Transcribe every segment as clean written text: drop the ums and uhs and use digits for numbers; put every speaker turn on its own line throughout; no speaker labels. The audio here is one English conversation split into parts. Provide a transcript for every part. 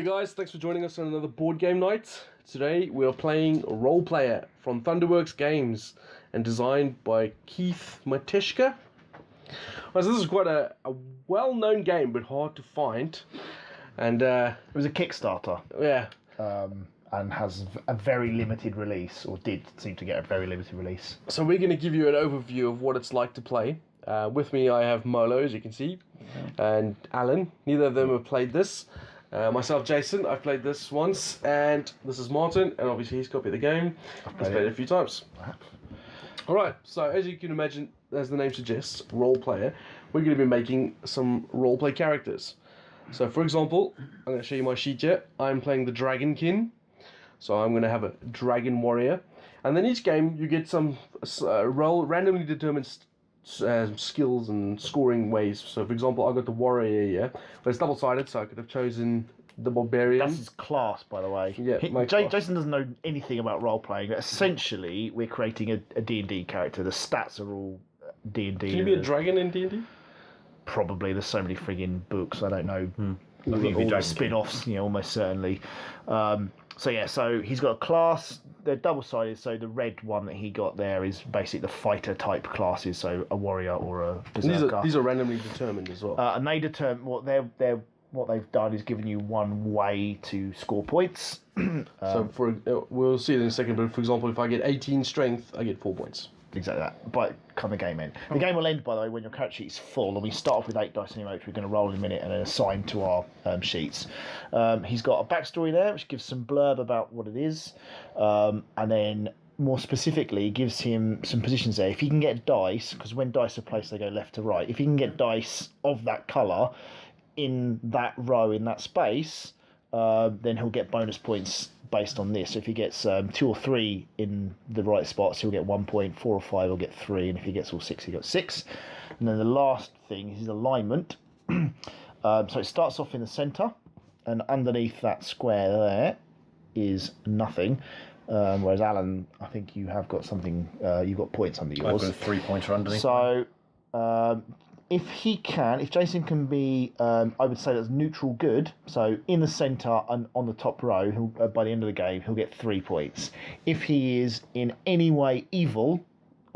there guys, thanks for joining us on another board game night. Today we are playing Role Player from Thunderworks Games and designed by Keith Matishka. Well, so this is quite a well-known game but hard to find. And
it was a Kickstarter.
Yeah.
And has a very limited release, or did seem to get a very limited release.
So we're going to give you an overview of what it's like to play. With me I have Molo, as you can see, and Alan. Neither of them have played this. Myself, Jason, I've played this once, and this is Martin, and obviously he's copied the game. He's played it a few times. Alright, so as you can imagine, as the name suggests, role player, we're going to be making some roleplay characters. So for example, I'm going to show you my sheet here. I'm playing the Dragonkin, so I'm going to have a Dragon Warrior. And then each game you get some randomly determined skills and scoring ways. So for example, I got the Warrior here, but it's double-sided, so I could have chosen the Barbarian.
That's his class, by the way.
Yeah,
Jason doesn't know anything about role-playing. Essentially, we're creating a D&D character. The stats are all D&D.
Can you be a dragon in D&D?
Probably. There's so many frigging books. I don't know.
I think
All the spin-offs, almost certainly. So he's got a class. They're double-sided, so the red one that he got there is basically the fighter-type classes, so a warrior or a berserker.
These are randomly determined as well.
And they determine what they've done is given you one way to score points.
So we'll see it in a second, but for example, if I get 18 strength, I get 4 points.
Exactly that. But come the game end. The game will end, by the way, when your character sheet is full, and we start off with 8 dice anyway, which we're going to roll in a minute and then assign to our sheets. He's got a backstory there, which gives some blurb about what it is, and then more specifically gives him some positions there. If he can get dice, because when dice are placed, they go left to right. If he can get dice of that colour in that row, in that space, then he'll get bonus points based on this. So if he gets 2 or 3 in the right spots, he'll get 1 point. 4 or 5, he'll get 3, and if he gets all 6, he gets 6. And then the last thing is his alignment. So it starts off in the centre, and underneath that square there is nothing. Whereas Alan, I think you have got something. You've got points under yours.
I've got a 3-pointer underneath.
So if Jason can be, I would say that's neutral good. So in the centre and on the top row, by the end of the game, he'll get 3 points. If he is in any way evil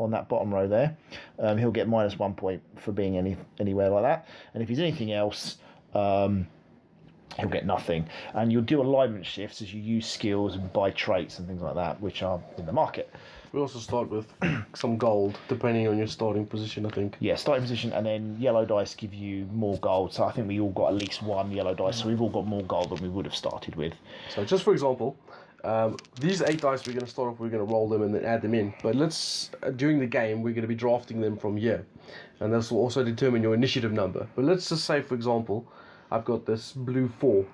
on that bottom row there, he'll get minus 1 point for being anywhere like that. And if he's anything else, he'll get nothing. And you'll do alignment shifts as you use skills and buy traits and things like that, which are in the market.
We also start with some gold, depending on your starting position, I think.
Yeah, starting position, and then yellow dice give you more gold. So I think we all got at least 1 yellow dice, so we've all got more gold than we would have started with.
So just for example, these 8 dice we're going to start off, we're going to roll them and then add them in. But during the game, we're going to be drafting them from here. And this will also determine your initiative number. But let's just say, for example, I've got this blue 4.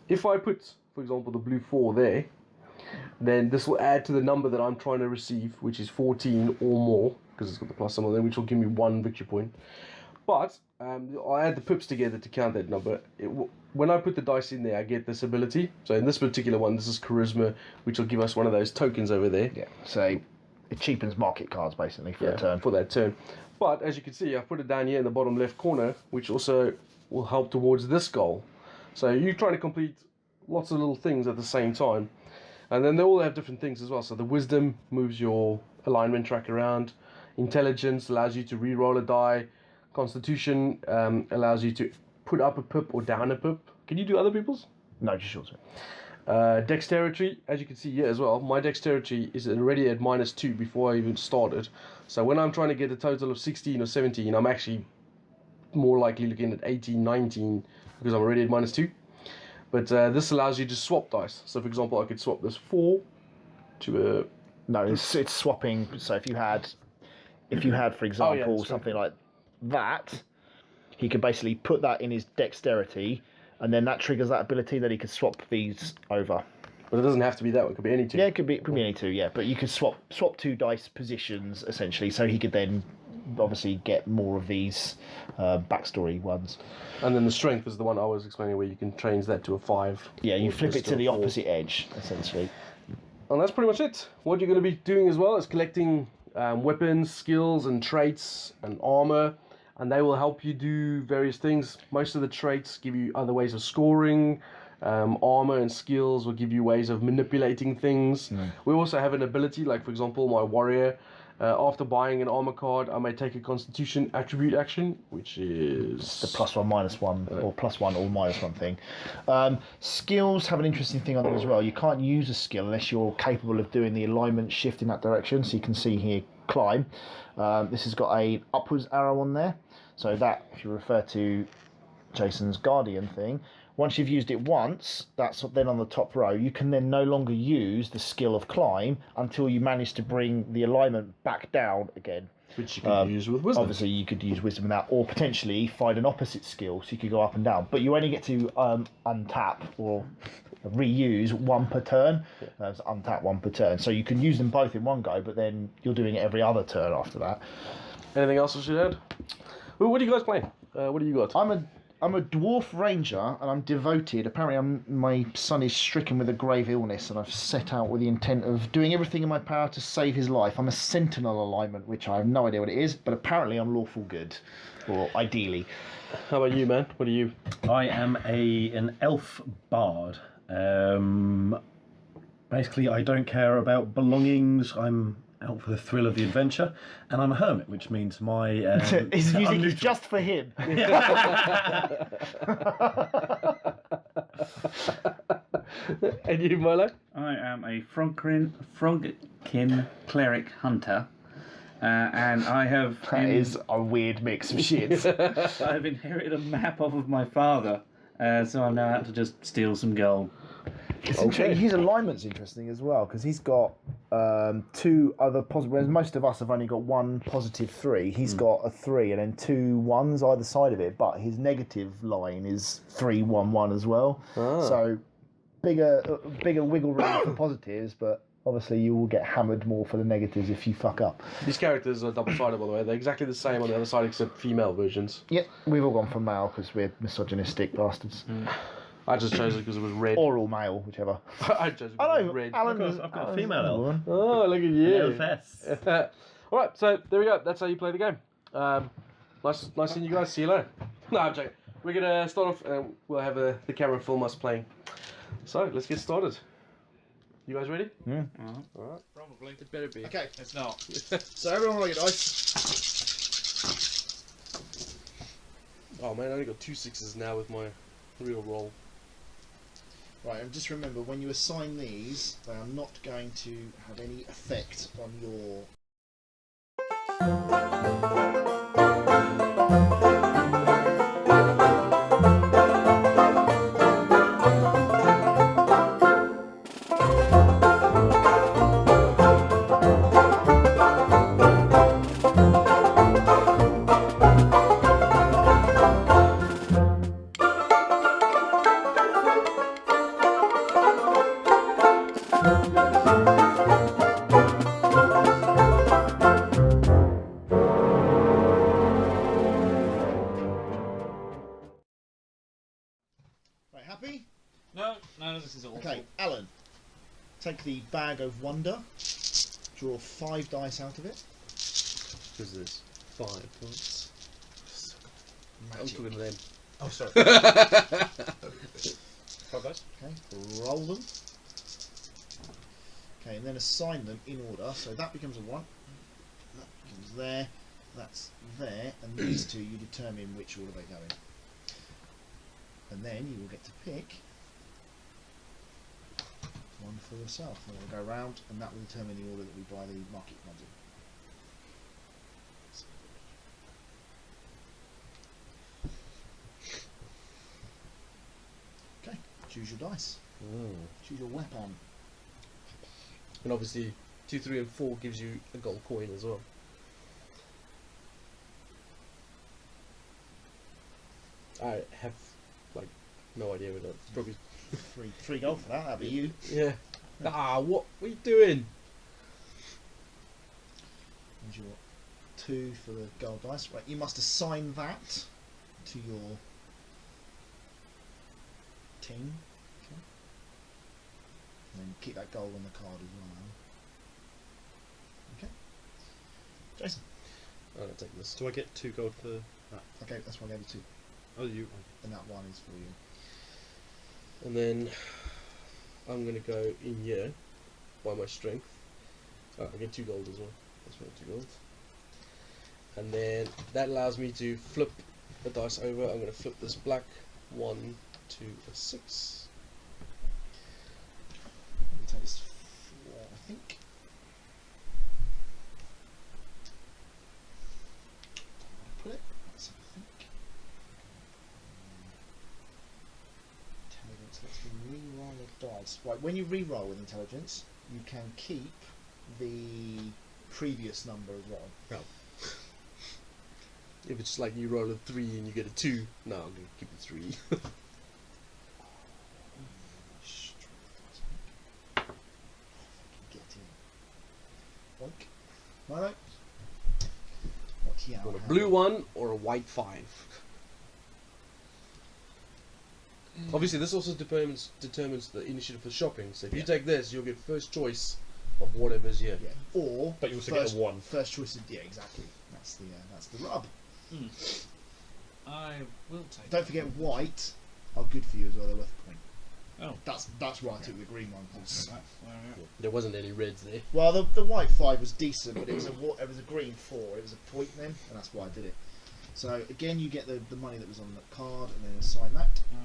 If I put, for example, the blue 4 there, then this will add to the number that I'm trying to receive, which is 14 or more, because it's got the plus symbol there, which will give me 1 victory point. But I'll add the pips together to count that number. When I put the dice in there, I get this ability. So in this particular one, this is charisma, which will give us one of those tokens over there.
Yeah, so it cheapens market cards basically for
that turn. But as you can see, I've put it down here in the bottom left corner, which also will help towards this goal. So you're trying to complete lots of little things at the same time. And then they all have different things as well. So the wisdom moves your alignment track around. Intelligence allows you to re-roll a die. Constitution allows you to put up a pip or down a pip. Can you do other people's?
No, just yours.
Dexterity, as you can see here as well, my dexterity is already at -2 before I even started. So when I'm trying to get a total of 16 or 17, I'm actually more likely looking at 18, 19, because I'm already at -2. But this allows you to swap dice. So for example, I could swap this 4 to a...
No, it's swapping. So if you had, for example, something like that, he could basically put that in his dexterity, and then that triggers that ability that he could swap these over.
But it doesn't have to be that one. It could be any 2.
Yeah, it could be any 2. Yeah, but you could swap 2 dice positions essentially, so he could then obviously get more of these backstory ones.
And then the strength is the one I was explaining, where you can change that to a 5.
Yeah, you flip it to the opposite edge essentially.
And that's pretty much it. What you're going to be doing as well is collecting weapons, skills, and traits, and armor, and they will help you do various things. Most of the traits give you other ways of scoring, Armor and skills will give you ways of manipulating things. We also have an ability, like for example, my warrior. After buying an armor card, I may take a Constitution attribute action, which is
the +1, -1, or +1 or -1 thing. Skills have an interesting thing on them as well. You can't use a skill unless you're capable of doing the alignment shift in that direction. So you can see here, climb. This has got a upwards arrow on there. So that, if you refer to Jason's Guardian thing, once you've used it once, that's then on the top row, you can then no longer use the skill of climb until you manage to bring the alignment back down again.
Which you can use with wisdom.
Obviously, you could use wisdom in that, or potentially find an opposite skill, so you could go up and down. But you only get to untap or reuse one per turn. So untap one per turn. So you can use them both in one go, but then you're doing it every other turn after that.
Anything else I should add? Well, what are you guys playing? What do you got?
I'm a dwarf ranger, and I'm devoted. Apparently, my son is stricken with a grave illness, and I've set out with the intent of doing everything in my power to save his life. I'm a sentinel alignment, which I have no idea what it is, but apparently I'm lawful good, or ideally.
How about you, man? What are you?
I am an elf bard. Basically, I don't care about belongings. I'm out for the thrill of the adventure, and I'm a hermit, which means my
his music is just for him.
And you, Milo?
I am a Frogkin cleric hunter, and I have.
That is a weird mix of shit.
I've inherited a map off of my father, so I'm now out to just steal some gold.
His alignment's interesting as well, because he's got 2 other positive. Whereas most of us have only got 1 +3. He's got a 3 and then 2 1s either side of it. But his negative line is 3 1 1 as well. So bigger wiggle room for positives, but obviously you will get hammered more for the negatives if you fuck up.
These characters are double-sided, by the way. They're exactly the same on the other side, except female versions.
Yep, we've all gone for male because we're misogynistic bastards.
I just chose it because it was red.
Or all male, whichever.
I chose it because it was red.
Alan,
I've got a female elf.
Oh, look at you.
LFS.
All right, so there we go. That's how you play the game. Nice seeing you guys. See you later. No, I'm joking. We're going to start off and we'll have the camera film us playing. So, let's get started. You guys ready?
Yeah.
All right.
Probably.
It better be.
Okay, it's not.
So everyone roll your dice.
Oh man, I only got 2 6s now with my real roll.
Right, and just remember, when you assign these, they are not going to have any effect on your... Right, happy?
No, this is awful.
Okay, Alan, take the bag of wonder, draw 5 dice out of it.
Who's this? 5 points. I'm
Magic.
talking to them.
Oh, sorry.
5 dice.
Okay, roll them. Okay, and then assign them in order. So that becomes a 1. That becomes there. That's there. And these 2, you determine which order they go in. And then you will get to pick one for yourself. And we'll go round, and that will determine the order that we buy the market cards in. Okay, choose your dice. Choose your weapon.
And obviously, 2, 3, and 4 gives you a gold coin as well. I have, like, no idea what that's probably.
Three gold for that. That'd be you.
Yeah. What are you doing?
And your 2 for the gold dice. Right, you must assign that to your team. Okay. And then keep that gold on the card as well. Okay. Jason.
I'm gonna take this.
Do I get 2 gold for that?
Okay, that's why I gave you 2.
Oh, you.
And that 1 is for you.
And then I'm going to go in here by my strength. Oh, I get 2 gold as well. That's right, 2 gold. And then that allows me to flip the dice over. I'm going to flip this black 1 to a 6.
Taste 4, I think. Put it. Let's have a think. Intelligence. Let's re-roll the dice. Right. When you re-roll with intelligence, you can keep the previous number as well.
If it's like you roll a 3 and you get a 2, no, I'm going to keep the 3.
Get in. Boink. Milo. What you
Want a blue 1 or a white 5? Obviously, this also determines the initiative for shopping. So if you take this, you'll get first choice of whatever's here.
Yeah. Or
But you also
first,
get a 1.
First choice of, yeah, exactly. That's the rub.
I will take.
Don't forget white are good for you as well. They're worth a point.
Oh.
That's why I took the green one. 'Cause-
There wasn't any reds there.
well, the white 5 was decent, but it was a green 4. It was a point then, and that's why I did it. So again, you get the money that was on the card, and then assign that.
Okay.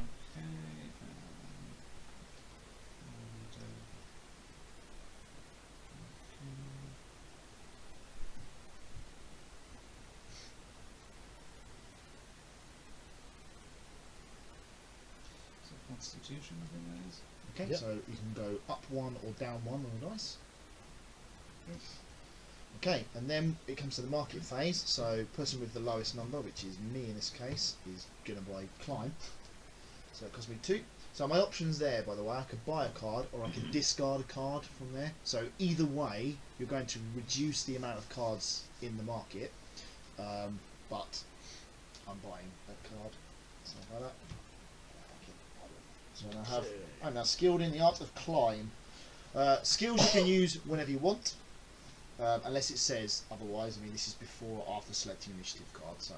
So Constitution, I think that is.
Okay,
Yep.
so you can go up 1 or down 1 on the dice. Okay, and then it comes to the market phase. So person with the lowest number, which is me in this case, is gonna buy climb. So it costs me 2. So my options there, by the way, I could buy a card or I could discard a card from there. So either way, you're going to reduce the amount of cards in the market. But I'm buying that card. Something like that. So I'm now skilled in the art of climb. Skills you can use whenever you want, unless it says otherwise. I mean, this is before or after selecting initiative card, so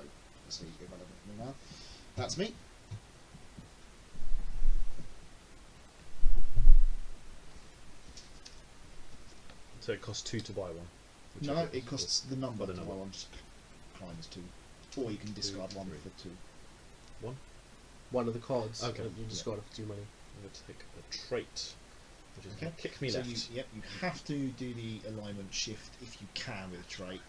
that's irrelevant for me now. That's me.
So it costs 2 to buy one.
No, it costs the number.
Or the
to
number.
buy one. Just climb is 2, or you can discard 1
3.
for 2.
One of the cards.
Okay,
And you discard it for 2 money.
I'm going to take a trait, which is
Okay.
going to kick me
So
left.
you have to do the alignment shift if you can with a trait.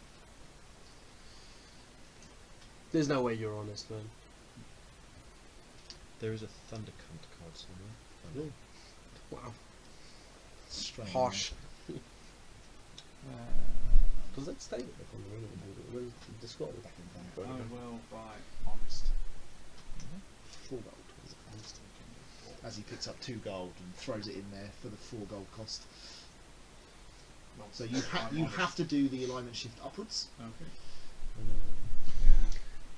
There's no way you're honest, man.
There is a Thundercunt card somewhere.
Wow.
Strange.
Harsh. Does that stay there on the random board? When discard it?
Back in
Oh,
there.
I will buy honest.
4 gold.
As he picks up 2 gold and throws it in there for the 4 gold cost. So you have to do the alignment shift upwards.
Okay. Yeah.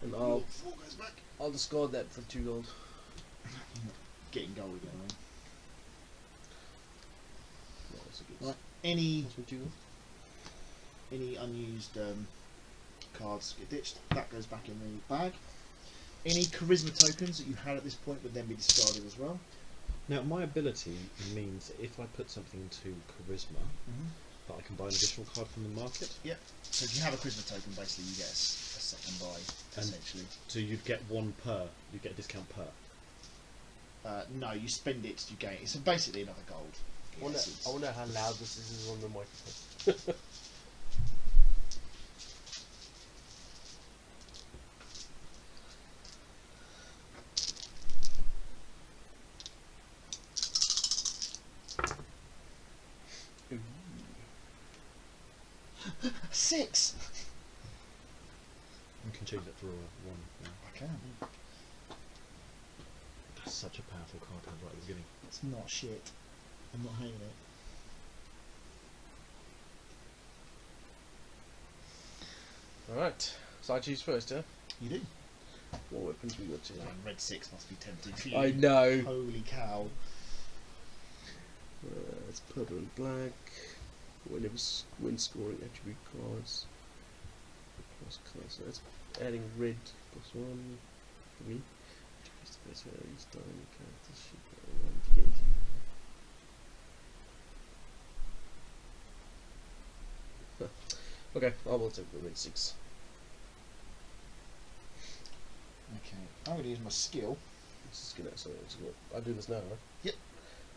And
Your 4 goes back.
I'll discard that for 2 gold.
Getting gold again. Right?
No, that's a good.
Right. Any
That's for 2 gold.
unused cards get ditched. That goes back in the bag. Any charisma tokens that you had at this point would then be discarded as well.
Now, my ability means that if I put something into charisma, that I can buy an additional card from the market.
Yep. So if you have a charisma token, basically you get a second buy,
And-
essentially.
So you'd get 1 per. You get a discount per.
No, you spend it to gain. It's basically another gold.
I wonder how loud this is on the microphone.
Six.
You can change that for a 1. Yeah.
I can.
That's such a powerful card to have right at the beginning.
It's not shit. I'm not hating it.
Alright. So I choose first, yeah?
You do.
What weapons we got here?
Red 6 must be tempting for you.
I know.
Holy cow.
It's purple and black. When scoring attribute cards. Plus color. So that's adding red plus 1 for me. Space where each time you character sheet around the gate. Okay, I will take the red 6.
Okay, I'm going to use my skill.
This is gonna, so it's gonna, I do this now, right?
Yep.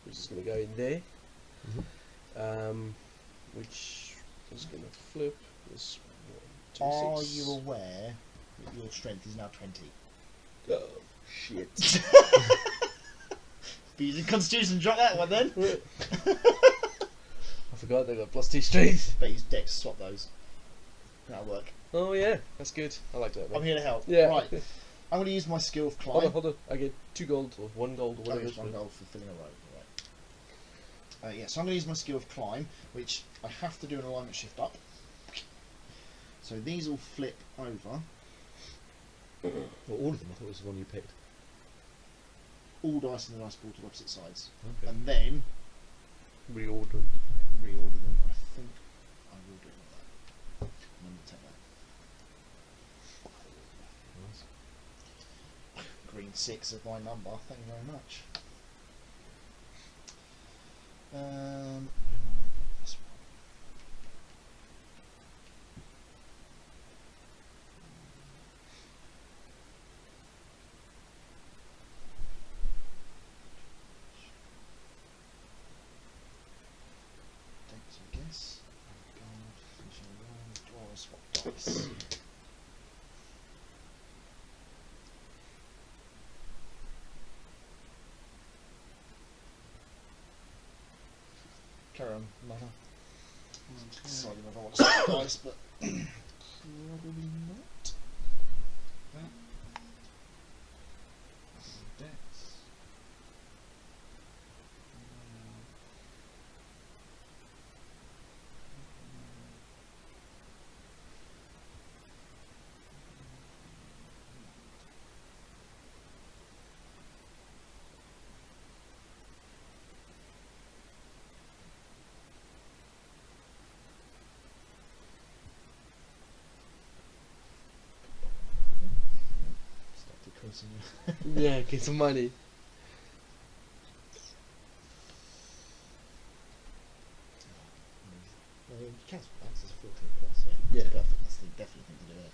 Which is gonna go in there.
Mm-hmm.
Which is gonna flip this 1, 2,
Are
6.
you aware that your strength is now 20?
Oh, shit.
Be using Constitution, drop that one then.
I forgot they got +2 strength.
But use Dex, swap those. That'll work.
Oh yeah, that's good. I like that.
I'm here to help.
Yeah.
Right. I'm going to use my skill of climb.
Hold on. I get 2 gold or 1 gold or
Oh,
whatever.
it's 1 gold for filling a road. Right. Yeah, so I'm going to use my skill of climb, which I have to do an alignment shift up. So these will flip over.
Well, all of them. I thought it was the one you picked.
All dice in the dice pool to opposite sides.
Okay.
And then
Reordered.
reorder them. I think I will do all that. I'm going to take that.
Nice.
Green 6 of my number. Thank you very much. This one. Dex, I guess. Gold, finishing round, draw, swap dice. Carry on, Mother. Deciding if I want to swap dice, but probably not.
Dex.
Start decreasing you.
Yeah, get some money.
You can swap dice as a 14 plus, yeah.
Yeah.
That's perfect. That's the definite thing to do it.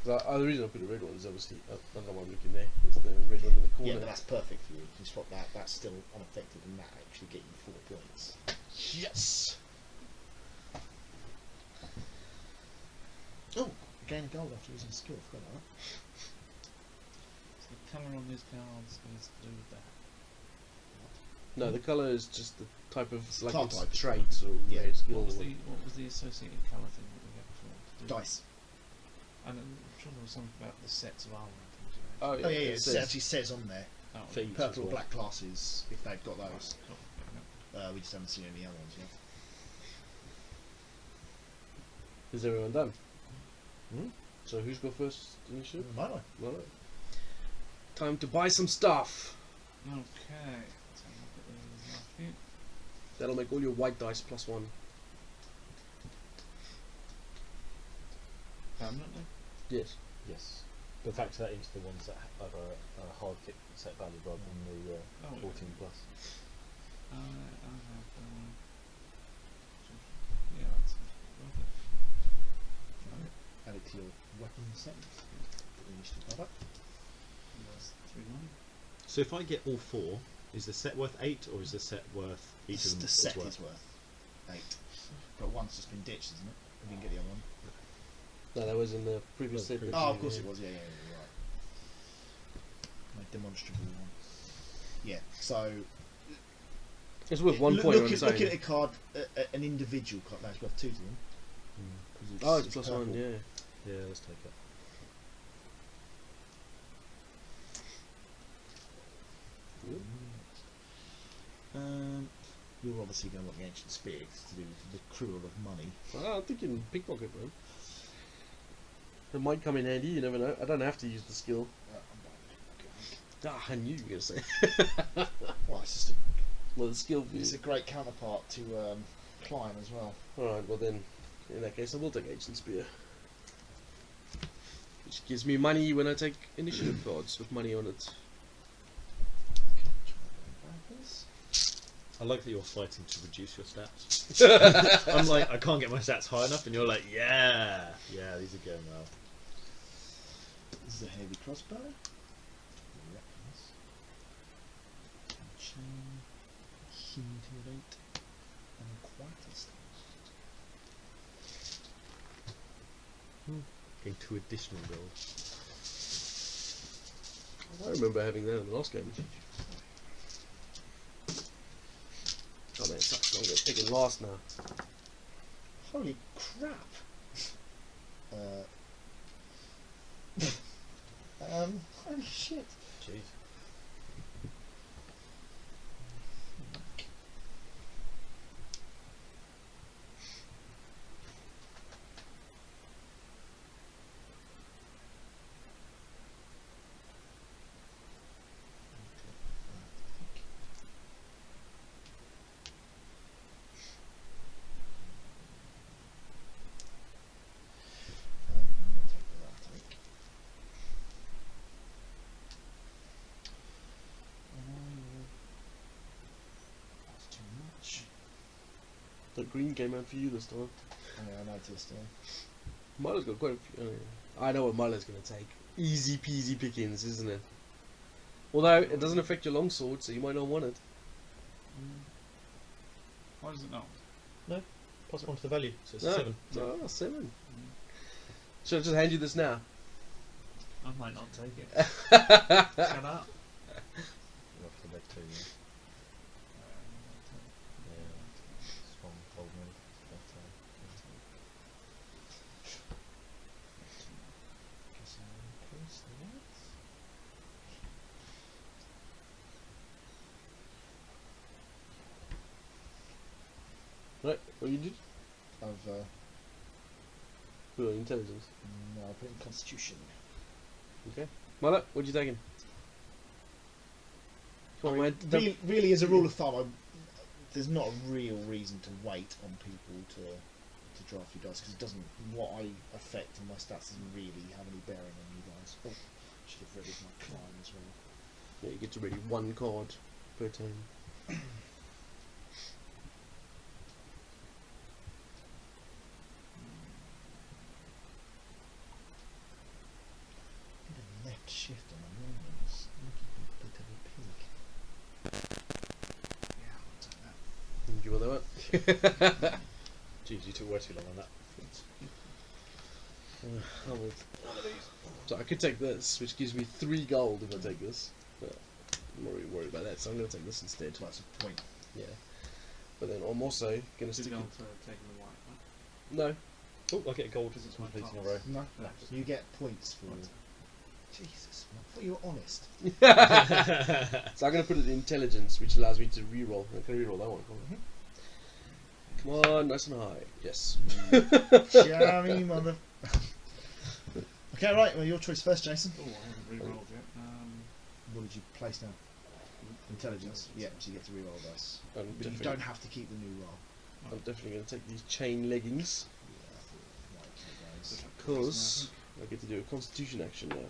The reason I put a red one is obviously another one looking there. It's the red one in the corner.
Yeah, but that's perfect for you. You can swap that. That's still unaffected, and that actually get you 4 points.
Yes.
Oh, gain a gold after using skill. Forgot about that.
So the colour on these cards is to do with that.
No, the colour is just the type of
It's
like
card
it's
type.
traits or
Yeah.
rare skill.
What was
or
the associated colour thing that we had before? To do
Dice.
And I'm sure there was something about the sets of armour and things. You know.
Oh yeah,
Oh yeah,
it
it
says
actually says on there.
Oh,
thieves as
Purple or
well.
black classes, if they've got those.
cool. Fair enough.
We just haven't seen any other ones yet.
Is everyone done?
Hmm?
So who's got first initiative?
Might I?
Well, time to buy some stuff.
Okay. So I'll put those last few.
That'll make all your white dice +1.
Permanently?
Yes.
Yes. But factor that into the ones that have a hard kick set value rather than the
Oh,
14 plus.
I have. Yeah, that's lovely.
Add it to your weapon set. Put the initiative card up.
That's 3-1.
So if I get all 4, is the set worth 8 or is the set worth each of them?
The set is worth 8. But one's just been ditched, isn't it? We didn't get the other one.
No, that was in the previous set.
previous-
Oh, of course it was. Yeah, you're right. My demonstrable one. Yeah. So
It's worth 1 point on its own.
looking at a card, an individual card. No, it's worth 2 to them.
Oh, it's +1.
purple.
Yeah.
Yeah, let's take it.
You're obviously going to want the ancient spear 'cause to do with the accrual of money.
I'm thinking pickpocket, bro. It might come in handy. You never know. I don't have to use the skill. I knew you were gonna say.
Well, it's just
Well, the skill view.
it's a great counterpart to climb as well.
Alright, well then, in that case, I will take ancient spear. which gives me money when I take initiative cards with money on it.
I like that you're fighting to reduce your stats. I'm like, I can't get my stats high enough, and you're like, yeah, these are going well.
This is a heavy crossbow. Chain, intimidate, and quiet
Getting 2 additional gold.
I remember having that in the last game. Oh man, it sucks. I'm getting picking last now.
Holy crap! Holy shit!
Jeez.
The green came out for you this time.
Yeah, I noticed.
Milo's got quite a few. Oh, yeah. I know what Milo's going to take. Easy peasy pickings, isn't it? Although it doesn't affect your longsword, so you might not want it.
Why does it not?
Plus 1 to the value, so it's
No.
7.
No, 7. Should I just hand you this now?
I might not take it. Shut up.
For the next 2, yeah. Strong cold move.
Guess I'll increase the weight.
Right, what you did?
I've
Good intelligence.
no, I put in Constitution.
Okay. Milo, what you taking? Come on, man.
Really, as a rule of thumb, there's not a real reason to wait on people to draft you dice because it doesn't. What I affect in my stats doesn't really have any bearing on you guys. Oh, I should have readied my climb as well.
Yeah, you get to ready 1 card per turn.
Left shift on the mornings. Look at the pig. Yeah, I'll take that.
You want that one?
Jeez, you took way too long on that.
So I could take this, which gives me 3 gold if I take this. But I'm not really worried about that, so I'm going to take this instead.
That's a point.
Yeah. But then I'm also going to
Is it
stick
going
it.
for taking the white one?
No.
Oh, I get a gold because it's
That's my
completing a
class.
row.
No, you get points for. Jesus, I thought you were honest.
So I'm going to put it in intelligence, which allows me to reroll. I can reroll that one. Come on, nice and high. Yes.
Jammy mother. Okay, right. Well, your choice first, Jason.
Oh, I haven't re-rolled yet.
What did you place now? Intelligence. Yeah, so you get to reroll dice.
I'm
But you
definitely,
don't have to keep the new roll.
I'm definitely going to take these chain leggings
Yeah, I thought it might, okay, guys.
because I get to do a constitution action now.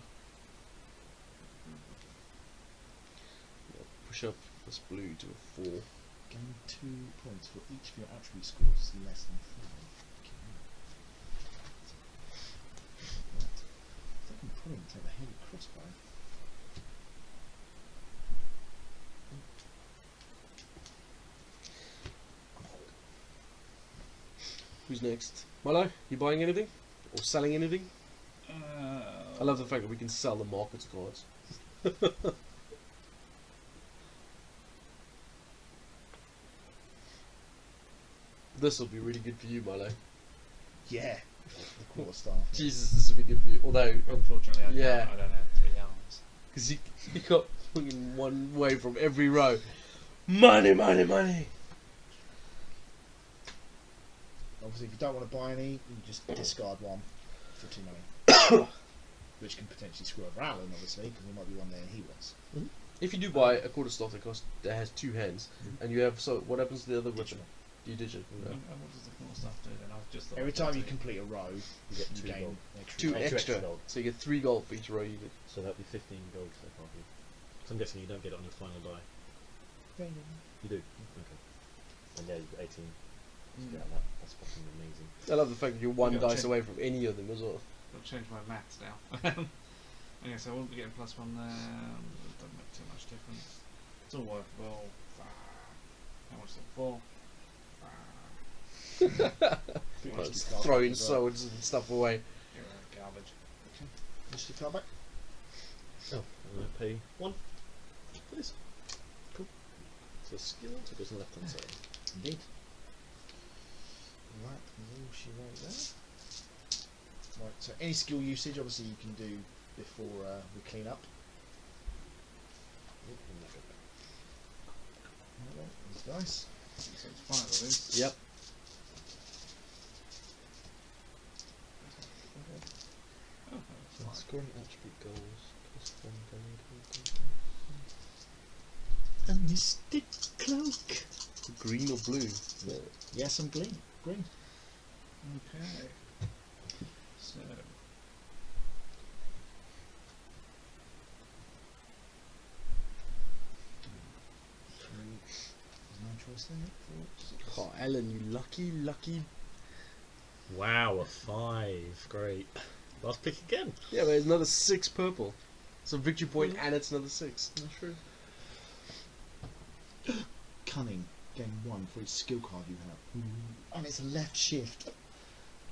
Push up this blue to a 4.
Gain 2 points for each of your attribute scores less than 5. Okay. I think I'm probably going to take the heavy crossbow.
Who's next? Milo, you buying anything? Or selling anything? I love the fact that we can sell the markets cards. This will be really good for you, Milo.
Yeah. The quarterstaff.
Jesus, this will be good for you. Although,
Unfortunately,
Yeah.
I don't have 3 arms.
because you got fucking one way from every row. Money, money, money.
Obviously, if you don't want to buy any, you just discard one for 2 money. Which can potentially screw over Alan, obviously, because there might be one there he wants.
If you do buy a quarterstaff that has 2 hands, and you have, so what happens to the other weapon? You did it.
And what does the cool stuff do then? I've just thought
Every
I'd
time you
do-
complete a row,
You get
you
2
gain
gold.
Two
Extra
extra.
gold.
So you get 3 gold for each row you did.
So that'll be 15 gold so far. So I'm guessing you don't get it on your final die. You do? Okay. And yeah, you've got 18. Yeah, that's fucking amazing.
I love the fact that you're one
You gotta
dice
check.
away from any of them as well.
I'll change my maths now. Okay, so I won't be getting +1 there. It doesn't make too much difference. It's all workable. How much is it? 4.
Just throwing swords and stuff away.
You're garbage.
Just your card back.
Oh, I'm going to pay 1 for this. Cool. So skill to goes on the left hand side.
Indeed. Right, all she wrote there. Right, so any skill usage, obviously, you can do before we clean up. These dice.
So it's 5 of these.
Yep.
Oh,
So
that's fine.
scoring attribute goals +1 gold.
A mystic cloak.
Green or blue?
Yes, I'm green. Green.
Okay. So.
There's no choice there.
Oh, Alan, you lucky.
Wow, a 5. Great. Last pick again.
Yeah, but it's another 6 purple. So victory point and it's another 6.
That's true.
Cunning. Gain 1 for each skill card you have. And it's a left shift.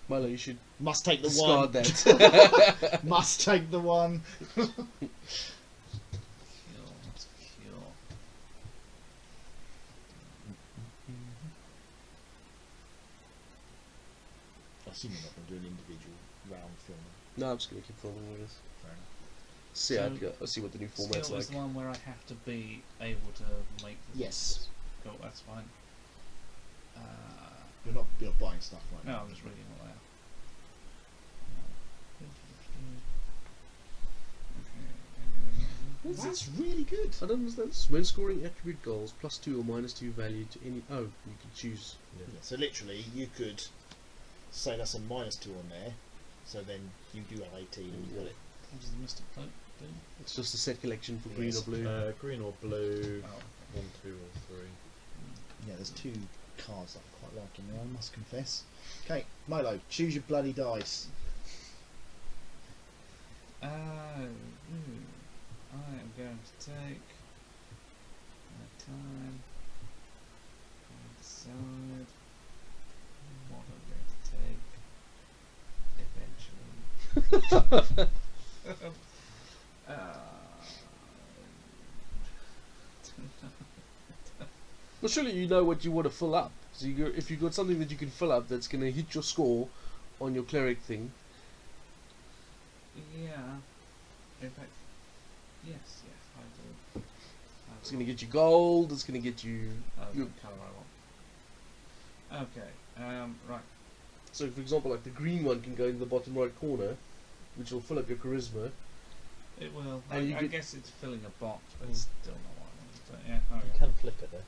Milo, you should
Must take the
discard
one.
that.
Must take the one.
Kill. Let's kill.
I assume you're not going to do an individual round film.
No, I'm just going to keep filming with this.
Fair enough.
See,
So,
I'll see what the new format's
Skill
like.
is the one where I have to be able to make the
Yes.
Cool, that's fine.
You're not buying stuff right
No,
now.
I'm just reading all out. Okay.
That's really good.
I don't understand this. When scoring attribute goals, +2 or -2 value to any. Oh, you can choose.
Yeah, so literally, you could say that's a -2 on there. So then you do have 18 and you've got it.
What does the Mystic Cloak do?
It's just a set collection for green
Yes.
or blue.
Green or blue.
Oh,
1, 2, or 3.
Yeah, there's 2 cards that I quite like in there, I must confess. Okay, Milo, choose your bloody dice.
I am going to take my time and decide what I'm going to take eventually.
Well, surely you know what you want to fill up. So if you've got something that you can fill up that's going to hit your score on your cleric thing.
Yeah. In fact, yes, I do.
It's going to get you gold. It's going to get you.
The
your
colour I want. Okay. Right.
So, for example, like the green one can go in the bottom right corner, which will fill up your charisma.
It will.
And you
I
get-
guess it's filling a box, but it's still not what I want. But yeah.
You
Okay.
can flip it though.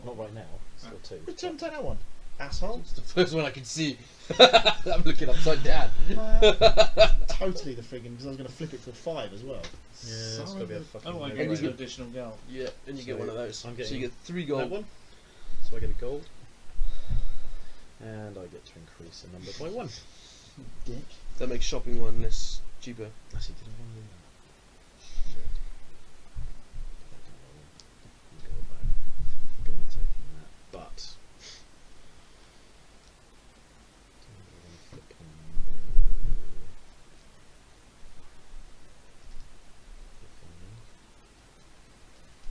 Not right now. Still 2.
But don't take that one, asshole.
It's the first one I can see. I'm looking upside down.
Totally the friggin' because I was going to flip it to a 5 as well.
Yeah, it's got to be a fucking.
Oh, I
no
get
you
an
get-
additional gold.
Yeah, and you get
So
one of those.
I'm
So you
getting
get 3
That
gold.
one. So I get a gold. And I get to increase the number by 1.
Dick.
That makes shopping one less cheaper.
Actually, did I want to do that? Shit. Go back. Going to take that, but. Flip on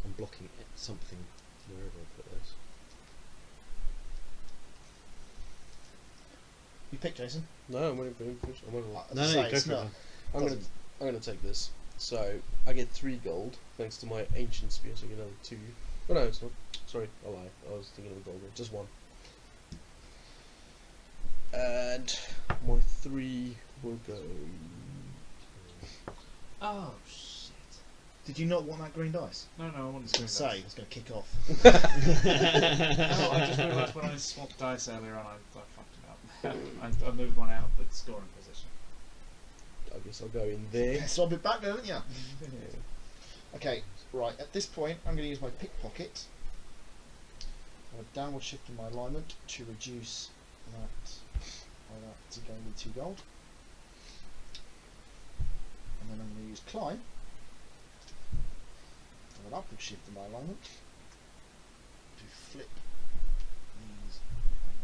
I'm blocking something wherever I put those.
You pick, Jason.
No, I'm waiting for him to finish. I'm gonna.
As I say, it's not-
I'm gonna take this. So I get 3 gold thanks to my ancient spear. So I get another 2. Oh no, it's not. Sorry, I lie. I was thinking of a gold one. Just 1. And my 3 will go.
Oh shit!
Did you not want that green dice?
No, I wanted
I
to
was
say.
going to say, it's going to kick off.
Oh, I just realised when I swapped dice earlier on, I fucked it up. I moved one out of the scoring position.
I guess I'll go in there.
Swap it back there, didn't you? Okay, right, at this point, I'm going to use my pickpocket. I'm downward shift in my alignment to reduce that by that to go with 2 gold. And then I'm going to use climb. And an upward shift in my alignment to flip these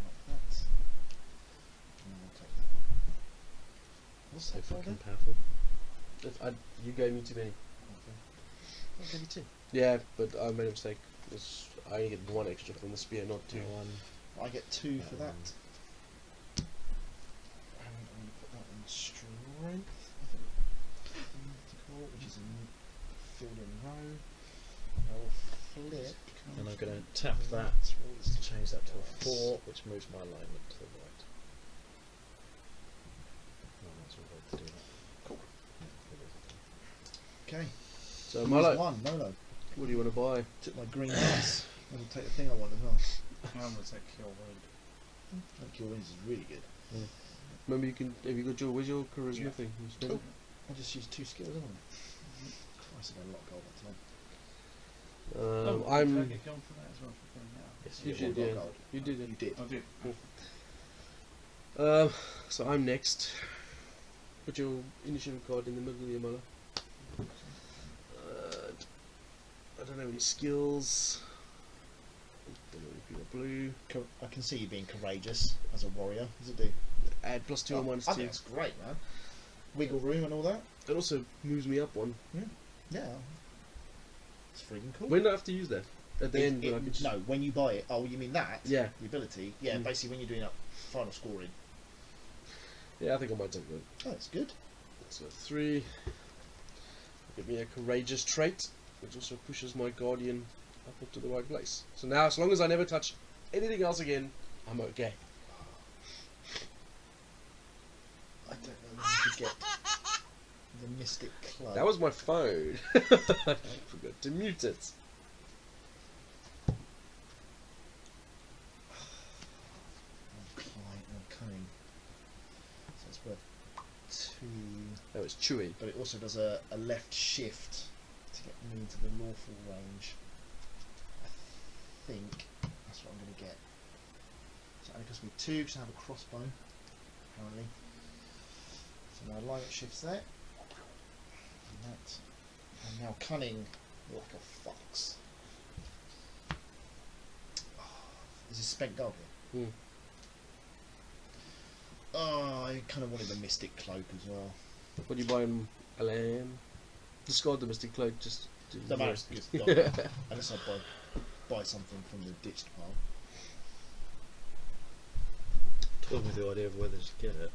like that. And I'll take that one. What's
So
that for
fucking
then?
powerful.
You gave me too many.
I'll give you 2.
Yeah, but I made a mistake. I only get 1 extra from the spear, not 2.
I get 2 for that.
Um,
And I'm going to put that in strength, which is in filled in row. I will flip.
And I'm going to tap that to change that to a 4, which moves my alignment to the right. Oh, that's all right to do that.
Cool. Okay.
So,
Lose
Milo,
1, Molo.
what do you want to buy?
Took my green dice. I'm going to take the thing I want as well.
I'm going to take Cure Wound.
I think your wins is really good.
Remember, have you got where's your charisma
Yeah.
thing? You spend it?
I just used 2 skills, haven't I? I said a lot of gold that time.
Did I
I'm.
get gold for that as well for filling out?
Yes,
You
you
did,
got
yeah.
gold.
You did it.
You did.
I did.
So I'm next. Put your initiative card in the middle of your Molo. I don't have any skills. Don't know if you're blue.
I can see you being courageous as a warrior. Does it do?
Add +2
Oh,
and minus
I
2.
think that's great, man. Wiggle room and all that.
It also moves me up 1.
Yeah. It's freaking cool.
When do I have to use that? At the end, when I can just...
No, when you buy it. Oh, you mean that?
Yeah.
The ability. Yeah,
Mm.
basically when you're doing that final scoring.
Yeah, I think I might take that.
Oh, that's good.
So 3. Give me a courageous trait, which also pushes my guardian up into the right place. So now, as long as I never touch anything else again, I'm okay.
I don't know when you could get the Mystic Club.
That was my phone. I forgot to mute it.
Cunning. So it's worth 2.
That was Chewy.
But it also does a left shift to get me into the lawful range. I think that's what I'm going to get. So it only costs me 2 because I have a crossbow, apparently. So my alignment shifts there. And that. And now cunning like a fox. Oh, is this spent gold here?
Hmm.
Oh, I kind of wanted the Mystic Cloak as well.
What do you buy in LM? Discard the Mystic Cloak, just do
The
rest.
most good. Unless I buy something from the ditched pile.
toying with the idea of whether to get it.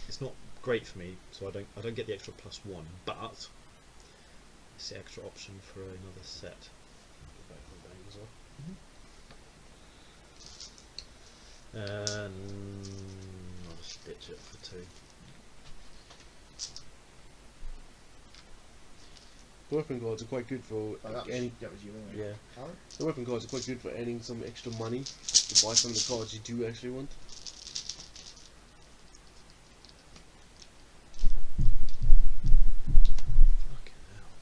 It's not great for me, so I don't get the extra +1, but it's the extra option for another set. Give that a bang as well. And I'll just ditch it for 2.
The weapon cards are quite good for
That was you, wasn't it?
yeah.
Alan?
The weapon cards are quite good for earning some extra money to buy some of the cards you do actually want.
Fucking hell.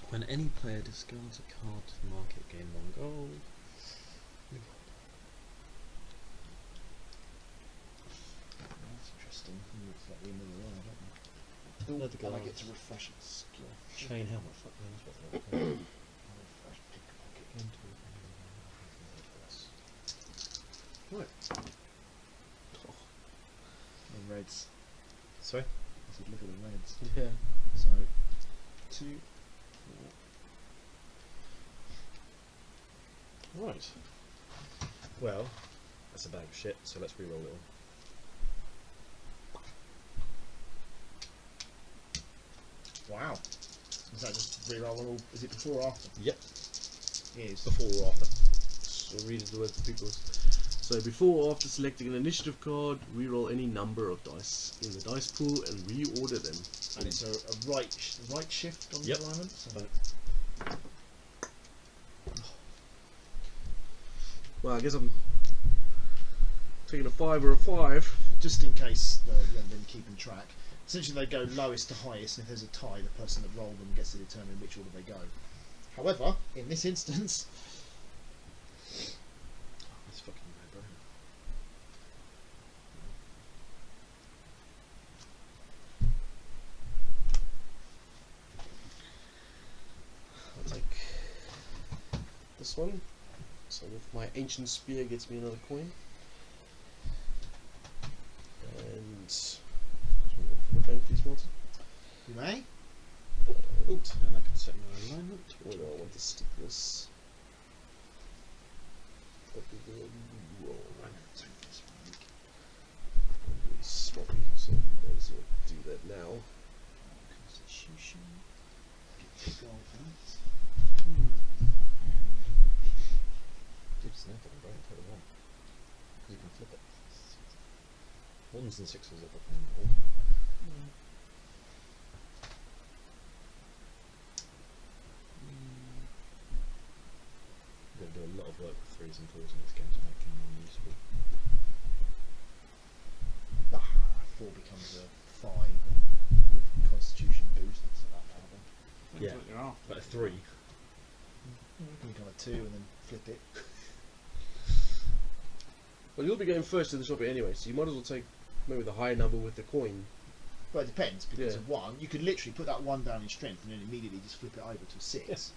When any player discards a card to the market, gain 1 gold.
That's interesting. Looks like the end of the line, don't we?
Leather
And I
guards.
get to refresh a skill.
Chain helmet, fuck knows what that
I'll refresh pickpocket.
Right.
The reds.
Sorry?
I said look at the reds.
Yeah.
So 2, 4.
Right. Well, that's a bag of shit, so let's re-roll it all.
Wow. Is that just re-roll all? Is it before or after?
Yep.
It is.
Before or after.
So read the word to people. So before or after selecting an initiative card, re-roll any number of dice in the dice pool and reorder them.
And it's a right shift on
Yep.
the alignment. So.
Well, I guess I'm taking a 5 or a 5.
Just in case you haven't been keeping track. Essentially, they go lowest to highest, and if there's a tie, the person that rolled them gets to determine which order they go. However, in this instance,
That's fucking no brainer.
I'll take this one. So with my ancient spear gets me another coin. And the bank, please, Martin.
you may.
And I can set my alignment.
Where do I want to stick this? Roll. Really sloppy, so you guys will do that now.
Constitution. Get 2 gold for that.
It's nothing, right? Put it on. Because you can flip it. 1s and 6s are fucking awesome. You've got to do a lot of work with 3s and 4s in this game to make them useful.
4 becomes a 5 with Constitution boost. That's not that powerful.
Yeah.
What you're after.
But a 3.
You can become a 2 and then flip it.
Well, you'll be going first to the shop anyway, so you might as well take maybe the higher number with the coin.
Well, it depends, because
Yeah.
of 1, you could literally put that 1 down in strength and then immediately just flip it over to a 6.
Yes.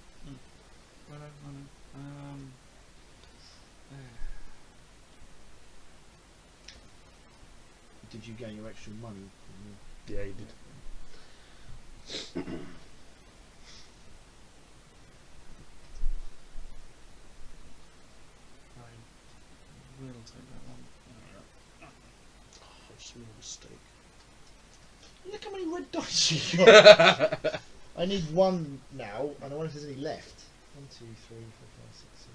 Did you gain your extra money?
Yeah, you did.
I will take that one.
Oh, just made a mistake.
Look how many red dice you got! I need 1 now, and I wonder if there's any left. 1, 2, 3, 4, 5, 6, 7.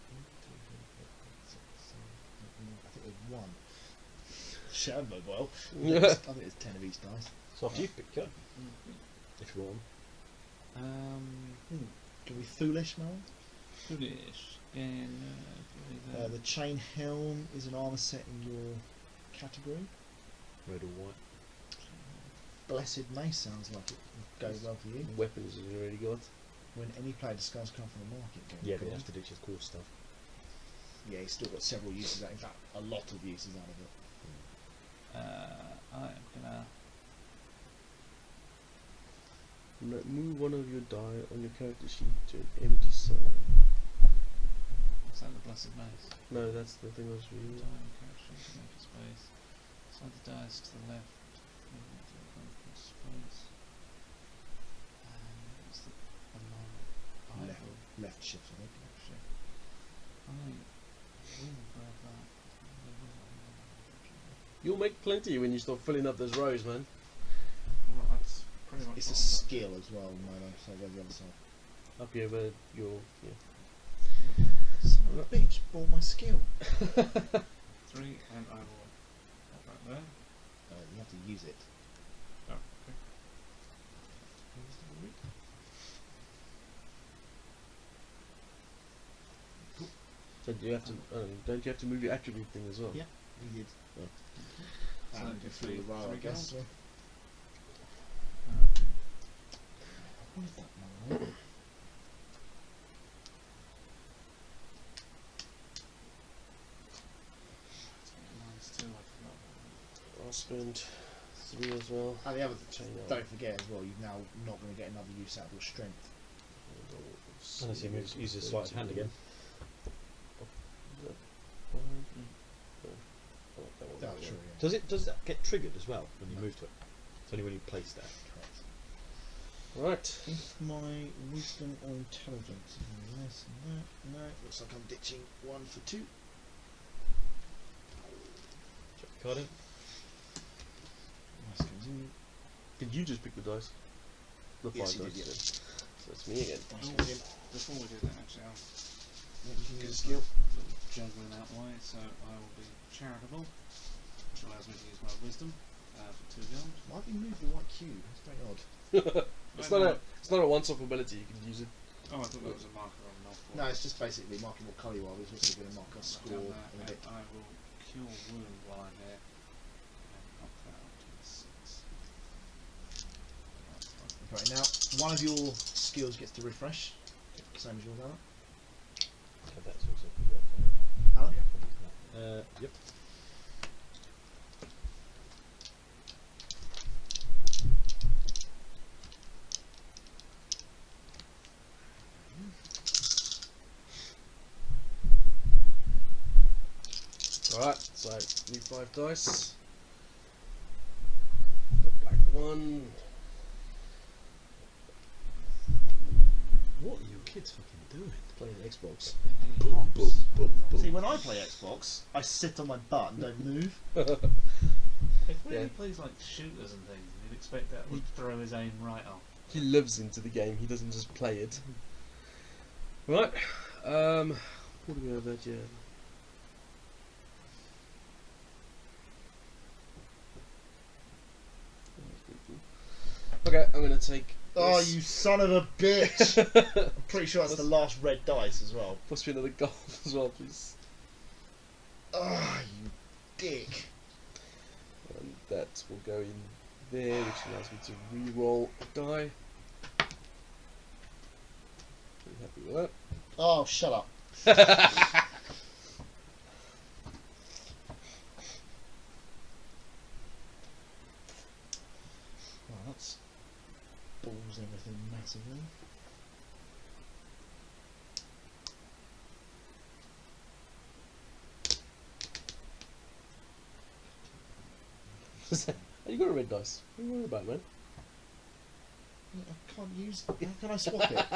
1, 2, 3, 4, 5, 6, 7, 8, 9. I think there's 1. Shadow Mobile. I think there's 10 of each dice.
So after you pick your if you want.
Can we foolish now?
Foolish. And
The chain helm is an armor set in your category.
Red or white.
Blessed Mace sounds like it would go well for you.
Weapons have you already got?
When any player discards card from the market game.
Yeah, but you have to ditch his core stuff.
Yeah, he's still got several uses out. In fact, a lot of uses out of it.
I am gonna.
Move one of your die on your character sheet to an empty side.
Is that the Blessed Mace?
No, that's the thing I was
Die
reading.
on character sheet, make a space. Slide the dice to the left. Move it to the front space. And what's the
Left. Left shift, I think.
shift? I will grab that.
You'll make plenty when you start filling up those rows, man.
Well, that's pretty much
It's a
what
skill as well, Milo, so go the other side.
Up here where you're... Yeah.
Son of a bitch, bought my skill.
3, and I will pop that there.
You have to use it.
Oh, okay.
So do you have to, don't you have to move your attribute thing as well?
Yeah. You did.
Oh.
So
And
do
through the row, I
3
guess.
gold.
What is that, Milo?
-2, I forgot.
I'll spend 3 as well.
And the other
Chain arm.
don't forget as well, you're now not going to get another use out of your strength.
Unless he uses his sleight of hand again.
That's true, yeah.
Does that get triggered as well when you move to it? It's only when you place that.
Correct.
Right.
If my wisdom or intelligence is any less than that, no. Looks like I'm ditching 1 for 2.
Chuck the card in.
Nice goes in.
Did you just pick the dice? The 5
Yes,
dice.
he did, yeah.
So that's me again.
Nice
Oh,
goes in.
Before we do that, actually,
Yeah, you can use a skill.
Little juggling that way, so I will be charitable, which allows me to use my wisdom for 2 gold.
Why have you moved the white cube? That's very odd.
It's not a once-off ability. You can use it.
Oh, I thought that was a marker on an
No, it's just basically marking what colour you are. We're also going to mark our score in a bit.
I will cure wound while I'm here and up that up to a 6.
Right, now, one of your skills gets to refresh. Same as yours, Alan.
That's also good.
Alan?
Yep.
Alright, so new 5 dice. The black one.
What are you kids fucking doing?
Playing Xbox.
Boom, boom, boom, boom.
See, when I play Xbox, I sit on my butt and don't move.
If when
Yeah.
he plays like shooters and things, you'd expect that would throw his aim right off.
He lives into the game. He doesn't just play it. Right. What do we have that yet? Okay, I'm gonna take.
Oh,
this.
you son of a bitch! I'm pretty sure that's the last red dice as well.
Plus me another gold as well, please.
Oh, you dick.
And that will go in there, which allows me to re-roll a die. Pretty happy with
Oh, shut up.
that.
Oh, that's balls everything massively.
You got a red dice. What are you worried about, man?
I can't use it. How can I swap it?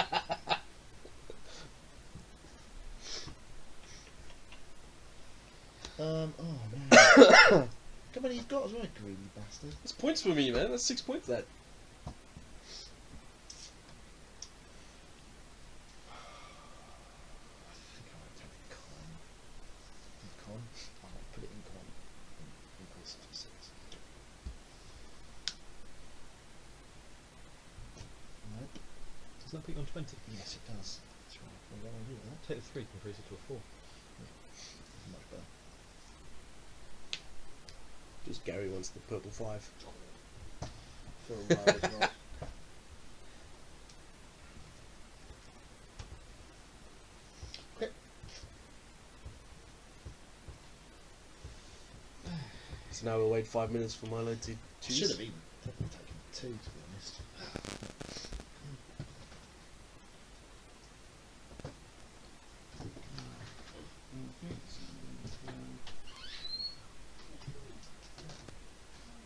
Oh man. How many you've got as well, greedy bastard?
That's points for me, man. That's 6 points. That.
I think I might take the con. The con? I might put it in con. Equals 6. Nope.
Doesn't that put you on 20?
Yes, it does. That's right. What do I want to do with that?
Take the 3, increase it to a 4.
Much better.
Just Gary wants the purple 5.
For a while as well. Okay.
So now we'll wait 5 minutes for Milo to choose.
Should have even taken 2, to be honest.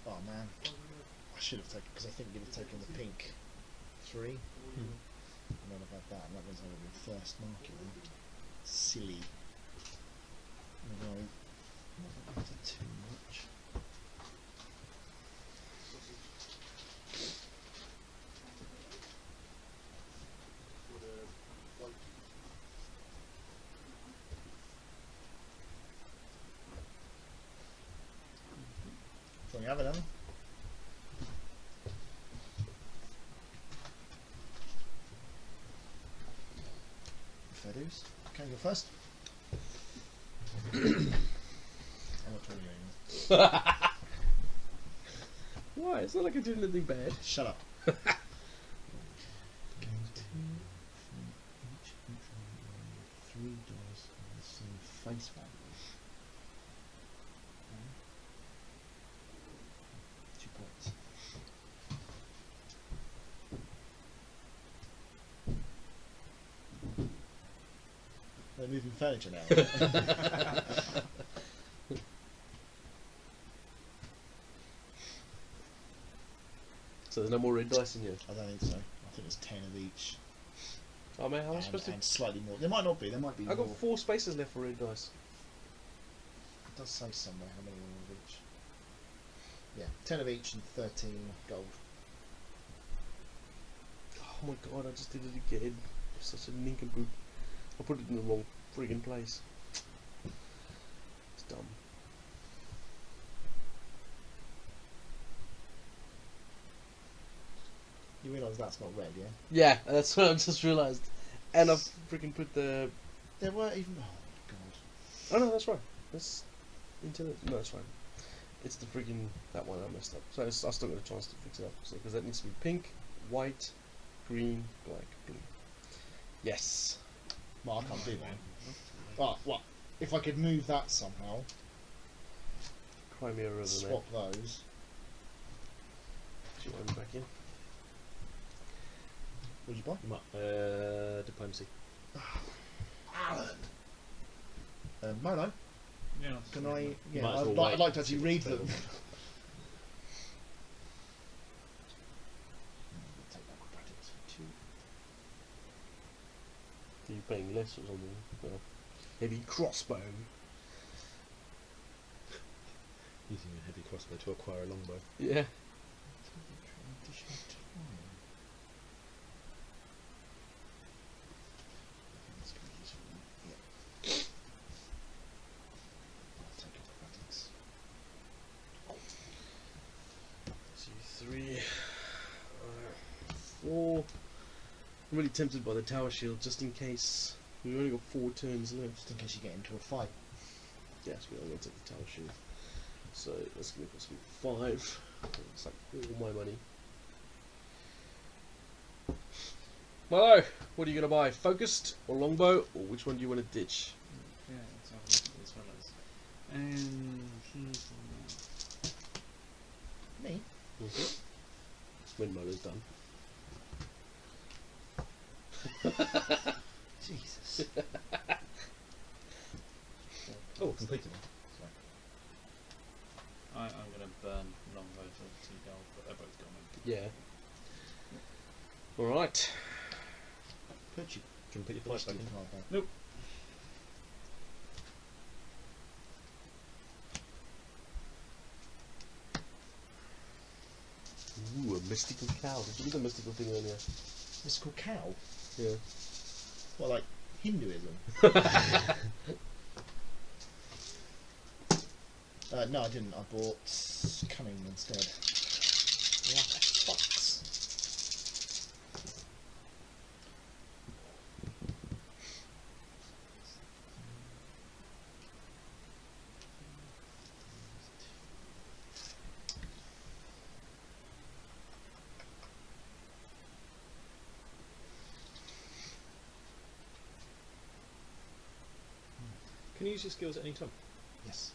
Oh man, I should have taken, because I think you'd have taken the pink 3, and then I've had that, and that means I would have been first marking then. Silly. No, not after too much. So you have it, Alan? Fair dues. Okay, you're first. I'm not talking to you anymore.
Why? It's not like I did anything bad.
Shut up. Three dice on the same face value. 2 points. They're moving furniture now.
So there's no more red dice in here.
I don't think so. I think there's 10 of each.
Oh man, how am I supposed to?
And slightly more. There might not be. There might be
I
more.
got 4 spaces left for red dice.
It does say somewhere how many are of each. Yeah, 10 of each and 13 gold.
Oh my god, I just did it again. I'm such a nincompoop. I put it in the wrong friggin' place. It's dumb.
You realise that's not red, yeah?
Yeah, that's what I've just realised. And I've freaking put the.
There weren't even. Oh
Oh no, that's right. That's until it. No, that's right. It's the freaking that one I messed up. So I still got a chance to fix it up. So because that needs to be pink, white, green, black, blue. Yes.
my god. Well, I can't do that. But what? If I could move that somehow,
Cry me a river,
swap those.
Do you want them back in?
What did you buy?
Diplomacy.
Alan. Molo,
Yeah.
can I? Yeah,
Might as well
I'd
wait.
like to actually read them. Take that credit.
Are you paying less or something? No. Heavy crossbow.
Using a heavy crossbow to acquire a longbow.
Yeah. Three, four. I'm really tempted by the tower shield just in case. We've only got 4 turns left.
Just in case you get into a fight.
Yes, we are going to take the tower shield. So that's going to cost me 5. It's like all my money. Milo, what are you going to buy? Focused or longbow, or which one do you want to ditch?
Yeah, let's have a look at these fellas. And
Me?
When Molo's done.
Jesus.
Oh, completed.
I'm going to burn longbow for 2 gold, but they're both gone.
Yeah. Alright.
Put you.
Can you put your fight back in?
Nope.
Ooh, a mystical cow. Did you get the mystical thing earlier?
Mystical cow?
Yeah.
What, like Hinduism? No, I didn't. I bought Cunning instead. What the fucks?
Can you use your skills at any time?
Yes.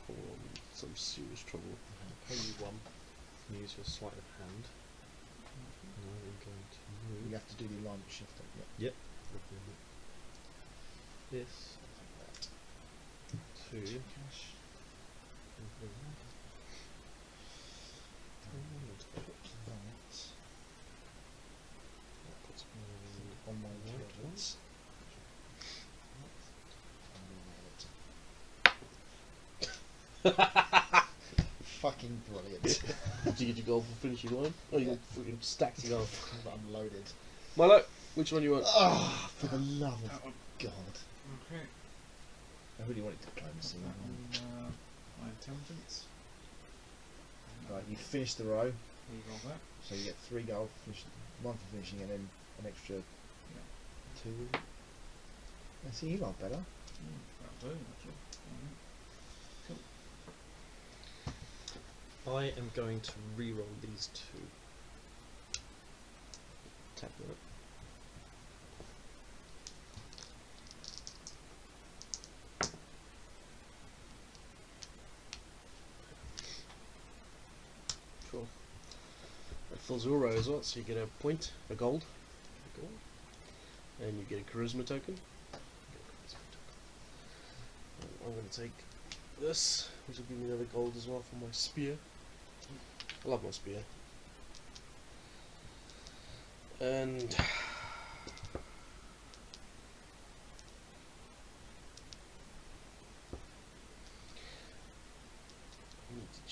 Oh, I'm in some serious trouble.
Pay you 1. Can use your sleight of hand. And I'm going to move.
You have to do the alignment shift.
Yep. This to
Cash. That on my wallet. Fucking brilliant.
Did you get your gold for finishing line? Oh, you got freaking stacks of gold.
Unloaded.
Milo, which one do you want?
Oh, for the love of God.
Okay.
I really wanted diplomacy.
My intelligence.
Right, you finish the row,
Reroll that.
so you get 3 gold, one for finishing, and then an extra 2. I see you lot better.
That'll do, actually.
I am going to re-roll these 2.
Tap that. Cool. That fills your row as well, so you get a point, a gold, and you get a charisma token. I'm going to take this, which will give me another gold as well for my spear. I love my spear. And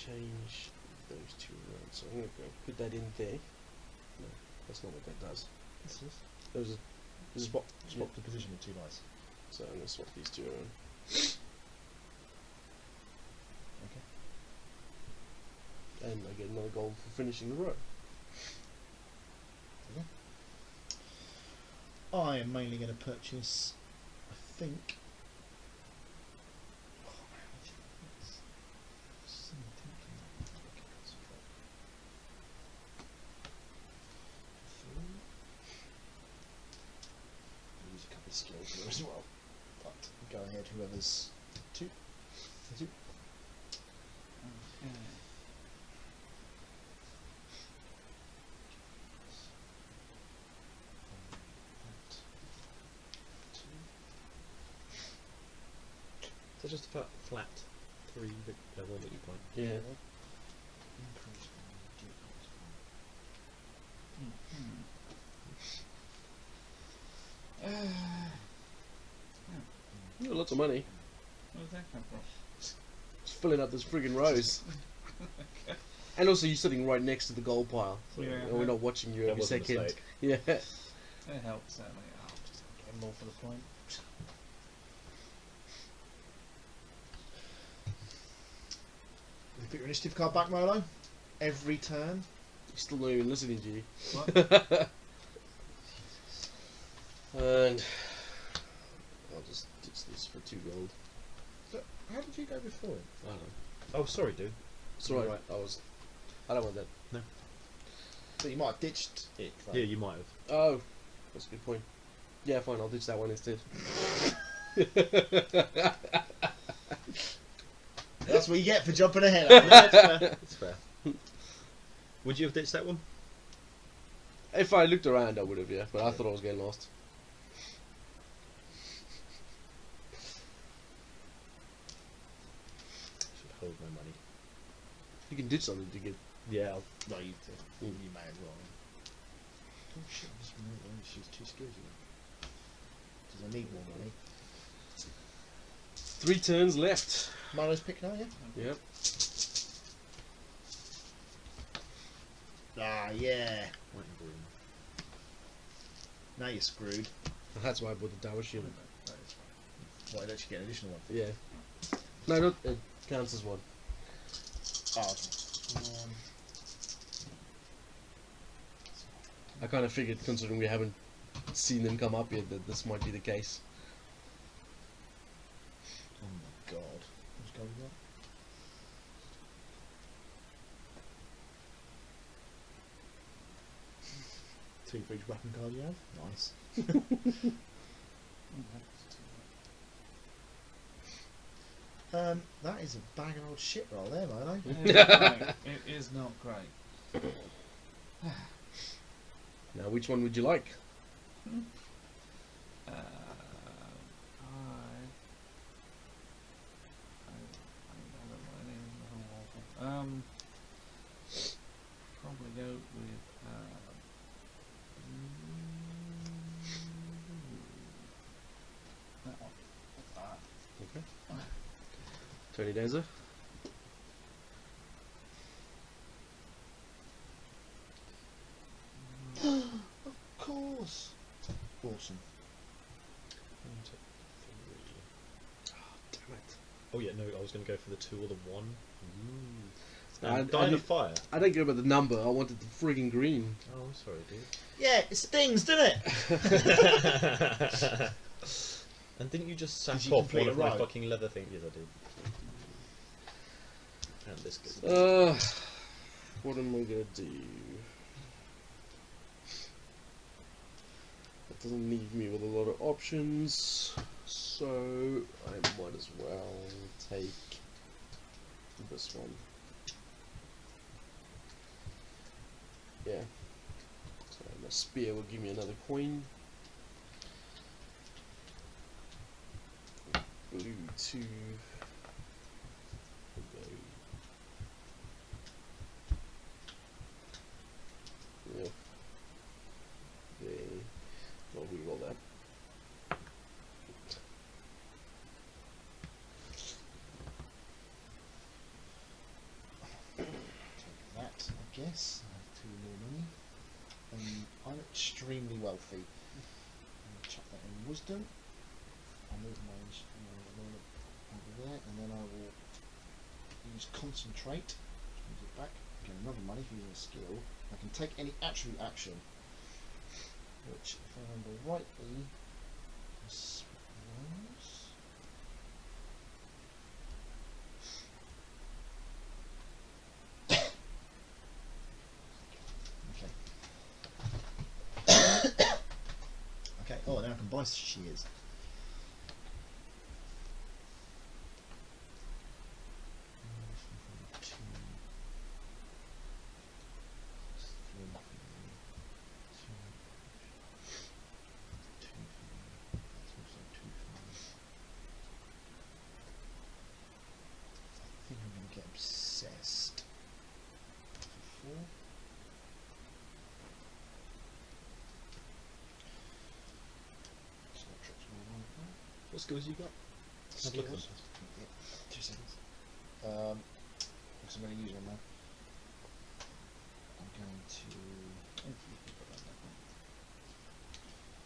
change those two around. So I'm going to go put that in there. No, that's not what that does.
This is
Those are swap.
swap the position of 2 dice.
So I'm going to swap these two around.
Okay.
And I get another gold for finishing the row.
I am mainly going to purchase, I think. Oh man, it's so tempting. Okay, concentrate. 3. Use a couple of skills here as well. But go ahead, whoever's 2. 2.
Okay.
So just a flat 3 one that you point.
Yeah. You got lots of money.
Where did that come from?
Just filling up those friggin' rows. And also you're sitting right next to the gold pile. So
Yeah.
we're not watching you
That
every
was a
second.
mistake.
Yeah.
It helps, certainly. Oh, just
Get more for the point. You put your initiative card back, Molo. Every turn.
He's still not even listening to you.
what?
And I'll just ditch this for 2 gold.
So, how did you go before it?
I don't know.
Oh, sorry, dude.
It's alright.
Right.
I don't want that.
So you might have ditched it. Right?
Yeah, you might have.
Oh, that's a good point. Yeah, fine. I'll ditch that one instead.
That's what you get for jumping ahead. That's fair.
That's fair. Would you have ditched that one?
If I looked around, I would have, yeah. But I thought I was getting lost.
Should hold my money.
You can ditch something to get.
Yeah.
No, you may as well. Oh shit, I just remembered I only choose 2 skills again. Because I need more money.
3 turns left.
Molo's pick now, yeah?
Yep.
Ah, yeah.
White and green.
Now you're screwed.
That's why I bought the Tower Shield.
That is fine.
Why, don't you get an additional one?
Yeah. No, not it counts as one.
Oh, okay.
I kind of figured, considering we haven't seen them come up yet, that this might be the case.
Oh my god. What's going on? Two for each weapon card you have? Nice. That is a bag of old shit roll there, Milo.
It is not great.
Now, which one would you like?
I don't know any of them are awful. Probably go with that one.
Okay. Tony Danza.
Of course. Awesome.
1, 2, 3. Oh, damn it. Oh yeah, no, I was going to go for the 2 or the 1. Dying of Fire.
I don't care about the number. I wanted the friggin' green.
Oh, I'm sorry, dude.
Yeah, it stings, doesn't it?
And didn't you just
Did
sap
you
off
complete
one
a
of my
row?
fucking leather things? Yes, I did. And this goes.
What am I gonna do? That doesn't leave me with a lot of options, so I might as well take this one. Yeah. So my spear will give me another coin. Blue 2. Yeah. There. I'll re-roll that.
Yes, I have 2 more money. I'm extremely wealthy. I'm going to chuck that in wisdom. I'll move my over there, and then I will use concentrate, which brings it back. Get another money for using a skill. I can take any attribute action, which, if I remember rightly, was. Okay. Oh, now I can buy shears. I think I'm going to get obsessed. 4.
What skills you got? Have a look at them.
Yeah, 2 seconds. Because I'm going to use one now. I'm going to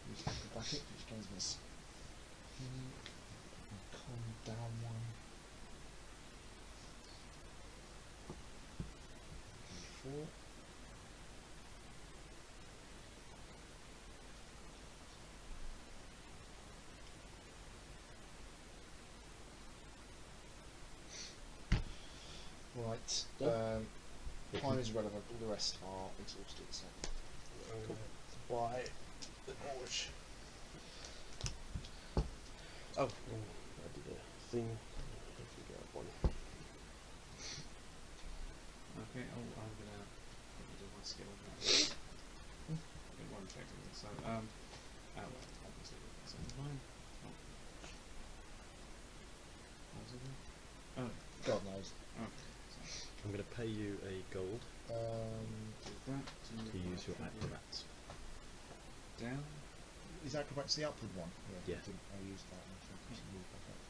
use acrobatic, which gains this. Calm down one. 4. Right. Time is relevant. All the rest are exhausted. So
Why? The Norwich. Oh, I did a thing. I figure out one.
Okay, I'm gonna do my skill now. In one effectively. So, well, obviously, that's on mine. What was it then? Oh,
God knows.
okay.
I'm going to pay you a gold
Do that.
to use your acrobats.
Down.
Is acrobats the upward one?
Yeah.
I used that one. So I can move back up.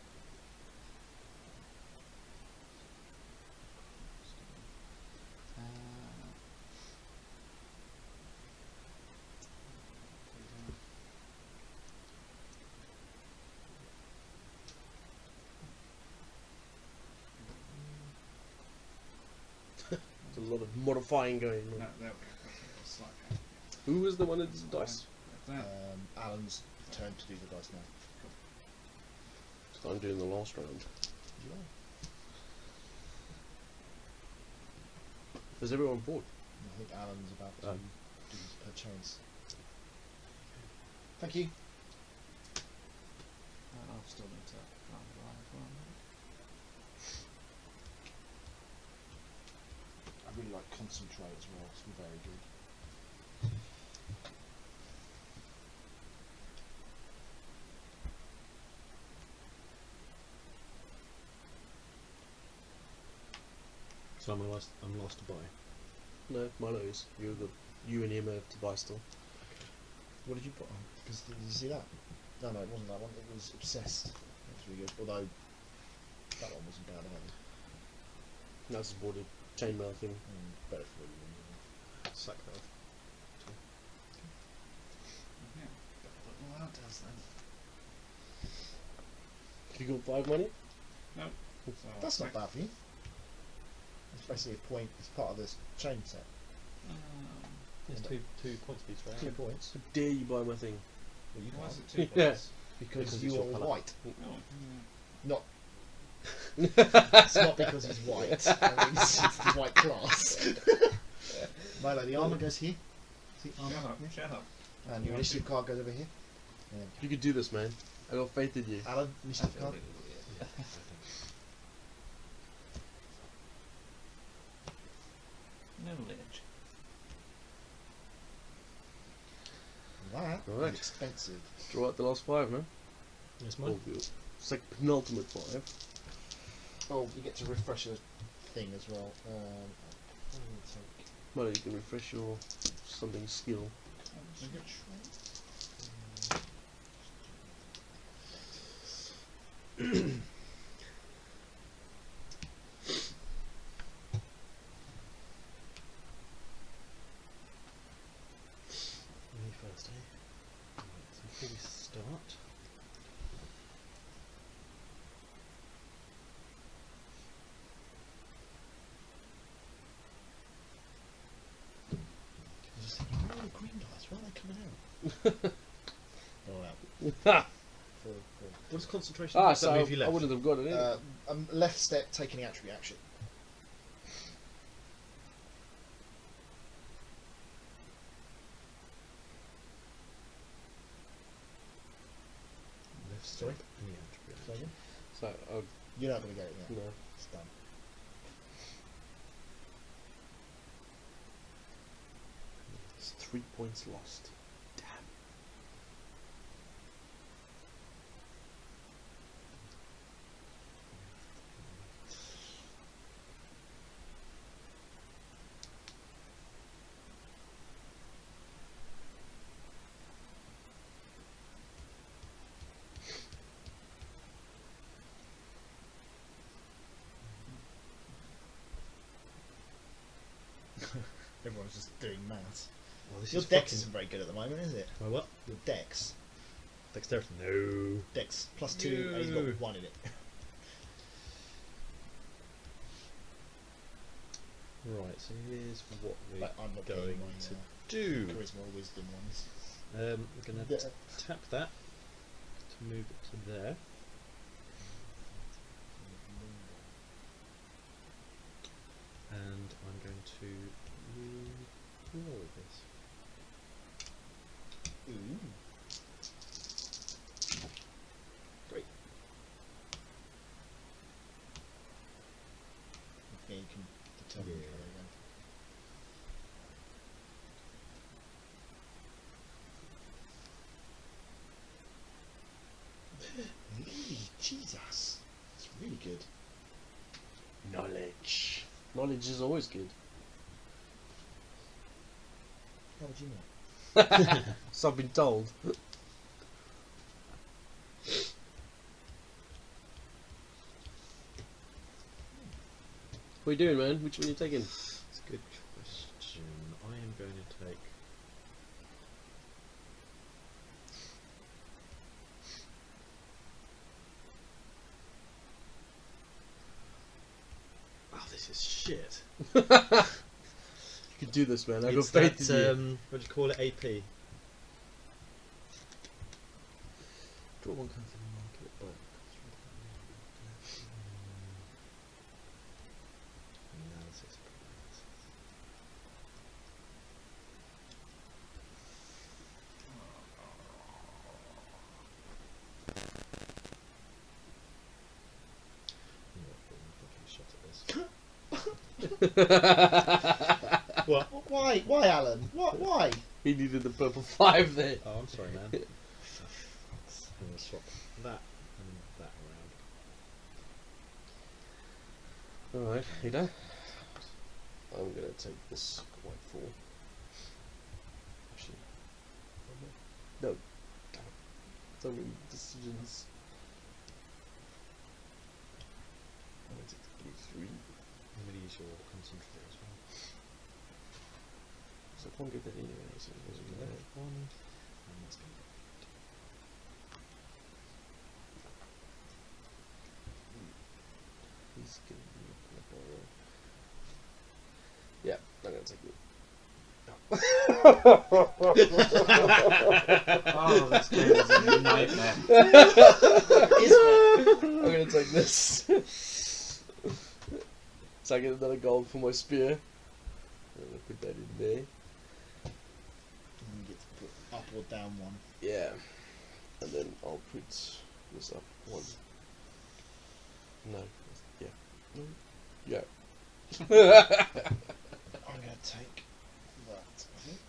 There's a lot of modifying going on.
No, there we go. Okay, slight hand.
Who was the one that did the dice?
That.
Alan's turn to do the dice now.
So I'm doing the last round.
You are.
Is everyone bored?
I think Alan's about to do her chance. Thank you.
I'll still need to find the line as well.
I really like concentrate as well. It's very good.
So I'm last to buy.
No, Milo is. You and him have to buy still.
What did you put on? Because did you see that? No, it wasn't that one. It was obsessed. That was really good. Although that one wasn't bad either.
That's a boarded chainmail thing.
Better for you.
Sack that.
Yeah. Well, that does then.
Have you got 5 money?
No. So
That's not bad for you. It's basically a point. It's part of this chain set.
It's 2 points each, right?
2 points.
How dare you buy my thing?
Well, you
Why is
can't.
it 2
Yeah.
points?
Because
Because
you
it's
are
your colour.
white.
Oh,
Not. It's not because he's white. I mean, it's the white class. Milo, the armour goes here. See, armour.
Shut up.
here.
Shut up.
And your initiative card goes over here. And
You could do this, man. I got faith in you.
Alan, initiative card.
Knowledge.
That
Right.
is expensive.
Draw out the last 5, man.
It's
Oh,
mine.
good. It's like penultimate 5.
Oh, you get to refresh a thing as well. I'm gonna take
Milo, you can refresh your something skill.
All out.
Ha!
What does concentration?
Ah,
Does that
so
move you
I
left?
wouldn't have got it in.
Left step, taking the attribute action.
Left
Sorry?
step, any attribute.
Say again?
So,
You're not going to get it yet.
no.
It's done.
It's 3 points lost. Damn.
Everyone's just doing maths.
Well, this
Your
is
dex
fucking.
isn't very good at the moment, is it?
My what?
Your dex.
Dexterity. No.
Dex +2, and he's got
No.
1 in it.
Right. So here's what we're
But I'm not
going
paying
to
my
do.
charisma or wisdom ones.
I'm gonna
Yeah.
tap that to move it to there. And I'm going to move all of this.
Ooh.
Great.
Yeah, you can determine
Yeah.
how they went. Jesus. It's really good.
Knowledge. Knowledge is always good.
How would you know?
So I've been told. What are you doing, man? Which one are you taking?
It's a good question. I am going to take. Oh, this is shit.
You can do this, man. I got
It's
faith
that,
in you.
what do you call it? AP. Draw one card from the market, but. Analysis. What?
Why? Why, Alan? Why?
He needed the purple 5 there.
Oh, I'm sorry, man. I'm going to swap that and that around.
Alright, you done? I'm gonna take this white 4. Actually. No. Damn it. So many decisions. I'm gonna take the blue 3.
I'm going to use your concentrate as well.
So I can't get that anyway, so it doesn't
That
matter.
one, and that's going to
He's gonna be a borrow. Yeah, I'm gonna take it.
Oh, this game is a nightmare.
I'm gonna take this. So I get another gold for my spear. I'm gonna put that in there.
And you get to put up or down one.
Yeah. And then I'll put this up 1. No. Yeah. No. Yeah.
I'm going to take that, I think.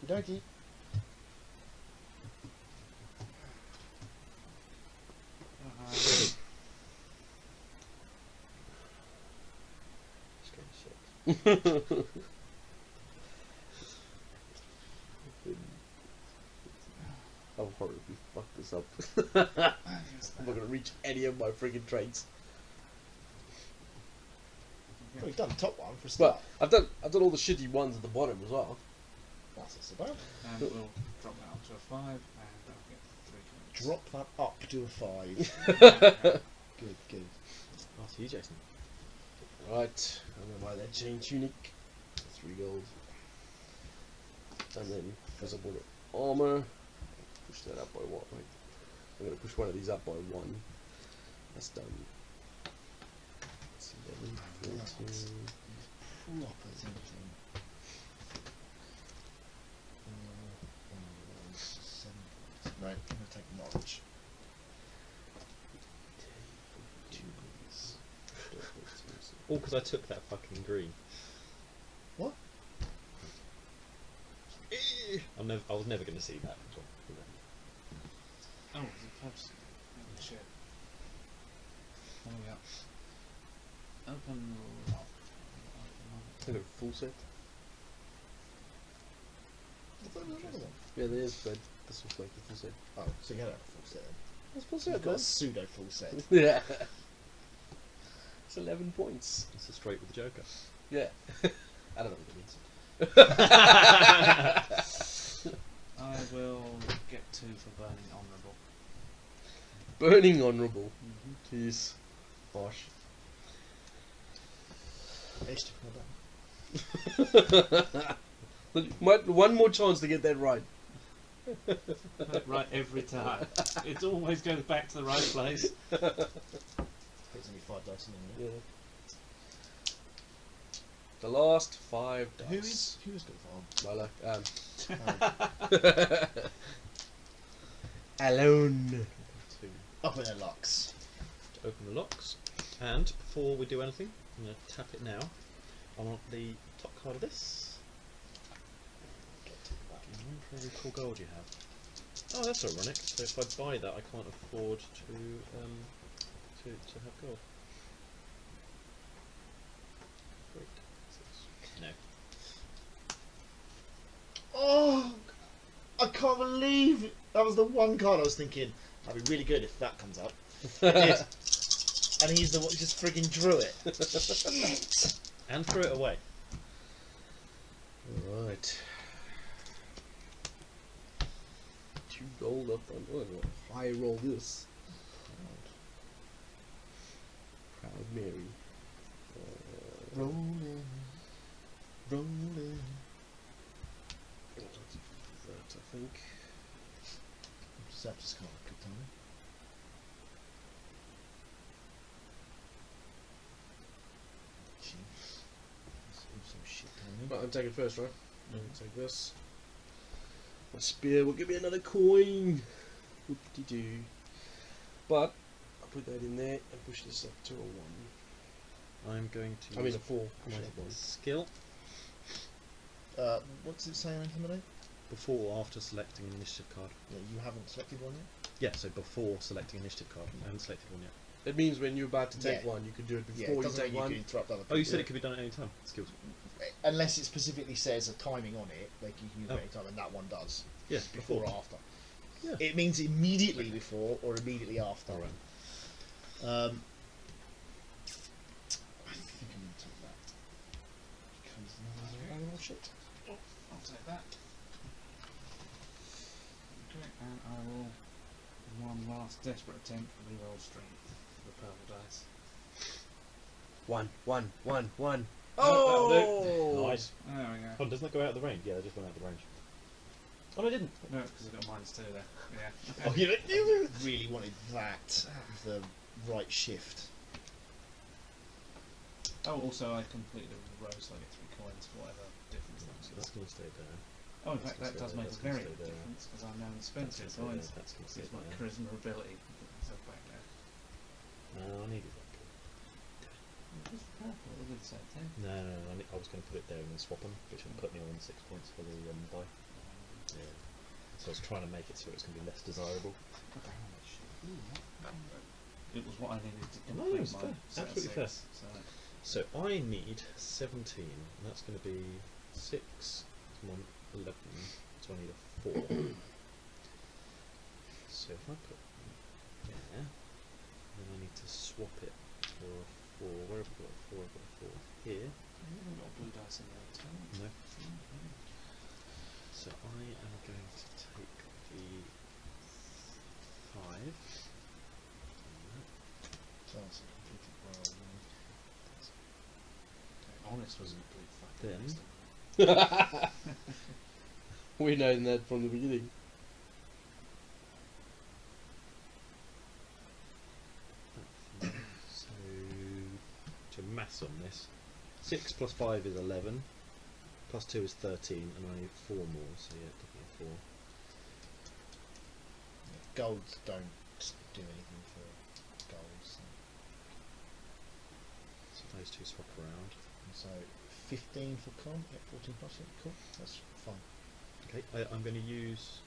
Okey-dokey.
just going to shit.
I'll probably fuck this up. I'm not gonna reach any of my friggin' traits.
Well, you've done the top one for a start.
Well, I've done all the shitty ones at the bottom as well.
That's not so bad.
And we'll drop that up to a 5, and that'll get
Drop that up to a 5. Good, good.
After you, Jason.
Right, I'm gonna buy that chain tunic. 3 gold. And then, because I bought it armor, push that up by what? Right? I'm gonna push one of these up by 1. That's done. That's 11, 14.
Proper thinking. 7. Right, I'm going to take knowledge.
2 goals.
All because I took that fucking green.
What?
I was never going to see that.
Oh, is it post? Oh, shit. What do we got? Open.
Hello, full set.
I thought there was another one.
Yeah, there is, but this was like the full set.
Oh, so you had a full set then.
That's full
You've
set,
got
man.
a pseudo full set.
Yeah. It's 11 points.
It's a straight with the Joker.
Yeah. I don't know what it means.
I will get 2 for burning honourable.
Burning honourable. Jeez. Harsh. One more chance to get that right.
Right every time. It always goes back to the right place.
It's only 5 dice in
Yeah. The last 5 dice.
Who's got
Lila.
farm?
Alone.
To
Up in the locks.
open the locks. And before we do anything, I'm going to tap it now. I want the top card of this. How many cool gold you have? Oh, that's ironic. So if I buy that, I can't afford to have gold. Great. No.
Oh, I can't believe it. That was the one card I was thinking, that'd be really good if that comes up. It did. And he's the one who just frigging drew it. Shit.
And threw it away.
Alright. 2 gold up front. Oh, high roll this. Proud Mary.
Rolling. Rolling.
That, I think.
That just can't have a good time. Jeez. Some shit timing.
Right, I'm taking first, right? I'm gonna take this. My spear will give me another coin. Whoop-de-doo. But I'll put that in there and push this up to a 1.
I'm going to
I mean
use
a 4.
my
Push it up 1.
skill
What's it say on Intimidate?
before or after selecting an initiative card.
Yeah, you haven't selected one yet?
Yeah, so before selecting an initiative card. I haven't selected one yet.
It means when you're about to take
Yeah.
one, you can do it
Yeah,
before
it
you
doesn't
take
mean you
one.
can interrupt other people.
Oh, you said it could be done at any time. Skills.
Unless it specifically says a timing on it, like you can use it
Oh.
any time, and that one does.
Yeah,
Before or after.
Yeah.
It means immediately before or immediately after.
Alright.
I think I'm going to take that. Because oh shit.
I'll take that. Okay, and I will, in one last desperate attempt, reroll strength for the purple dice.
1, 1, 1, 1.
Oh,
Oh!
Nice.
There we go.
Oh, doesn't that go out of the range? Yeah, they just went out of the range. Oh, no, I didn't.
No, because I've got -2 there. Yeah.
Oh, you really wanted that with the right shift.
Oh, also I completed a row, so I get 3 coins for whatever difference that
So
makes.
that's going to stay there.
Oh, in
that's
fact,
gonna
that
stay
does
there,
make a
that's gonna
very
stay
big
there.
difference because I'm now in
That's
expensive
gonna stay
coins.
there, that's gonna
This
stay
is my
there.
charisma ability. Put myself back there.
No, I needed that.
What's the purple? We're going to say 10.
No, I was going to put it there and then swap them, which would put me on 6 points for the die. Yeah. So I was trying to make it so it was going to be less desirable.
It was what I needed to
No,
complete
it's
my
fair.
set of
Absolutely fair.
6, so
So I need 17, and that's going to be 6, 11, so I need a 4. So if I put there, then I need to swap it for a 4. Where have we got a 4? I've got a 4 here.
I haven't got blue dice in there at all.
No. So I am going to take the 5.
So that's a completed roll.
Honest was a complete fucking
Then-
waste.
We known that from the beginning.
So, to maths on this, 6 plus 5 is 11, plus 2 is 13, and I need 4 more, so yeah, definitely 4.
Golds don't do anything for golds.
So those two swap around.
So 15 for con, 14 plus it. Cool, that's fine.
Okay, I'm going to use,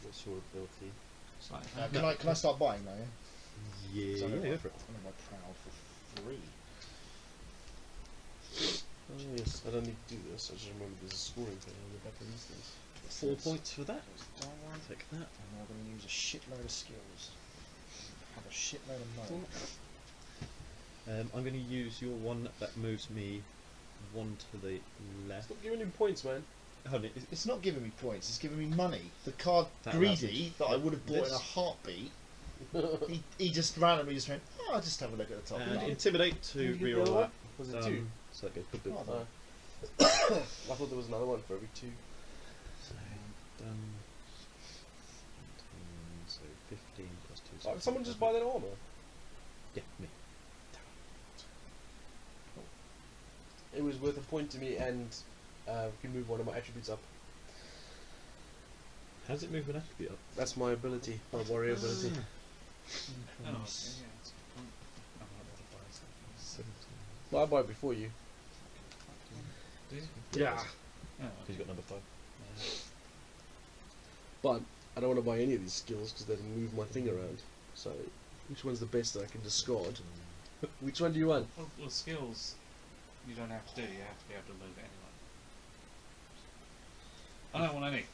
what's your ability?
Can I start buying now? Yeah.
Yeah,
So
go for it.
I'm my proud for 3.
Oh yes, I don't need to do this. I just remember there's a scoring thing on the back of these things.
4 points for that. Take that.
And now I'm going to use a shitload of skills. Have a shitload of money.
I'm going to use your one that moves me 1 to the left.
Stop giving him points, man.
Hold on,
It's not giving me points, it's giving me money. The card
That
Greedy
allows
that I would have bought in a
this.
heartbeat, he just randomly just went, oh, I'll just have a look at the top.
and
No.
intimidate to
Did you get the
reroll
other
that.
one? Was it 2?
So that goes put the
Oh,
I thought there was another one for every 2.
so done. 17, so 15 plus 2.
Did someone just buy that armor?
Yeah, me.
It was worth a point to me, and can move one of my attributes up.
How does it move an attribute up?
That's my ability, my warrior ability.
Oh, okay, yeah, that's a good point. I'm not able to buy something.
17.
Well, I buy it before you.
Do you?
Yeah.
Oh,
He's got number 5.
But I don't want to buy any of these skills because they move my thing around. So, which one's the best that I can discard? Which one do you want?
Well, skills you don't have to do, you have to be able to move it anyway. I don't want any.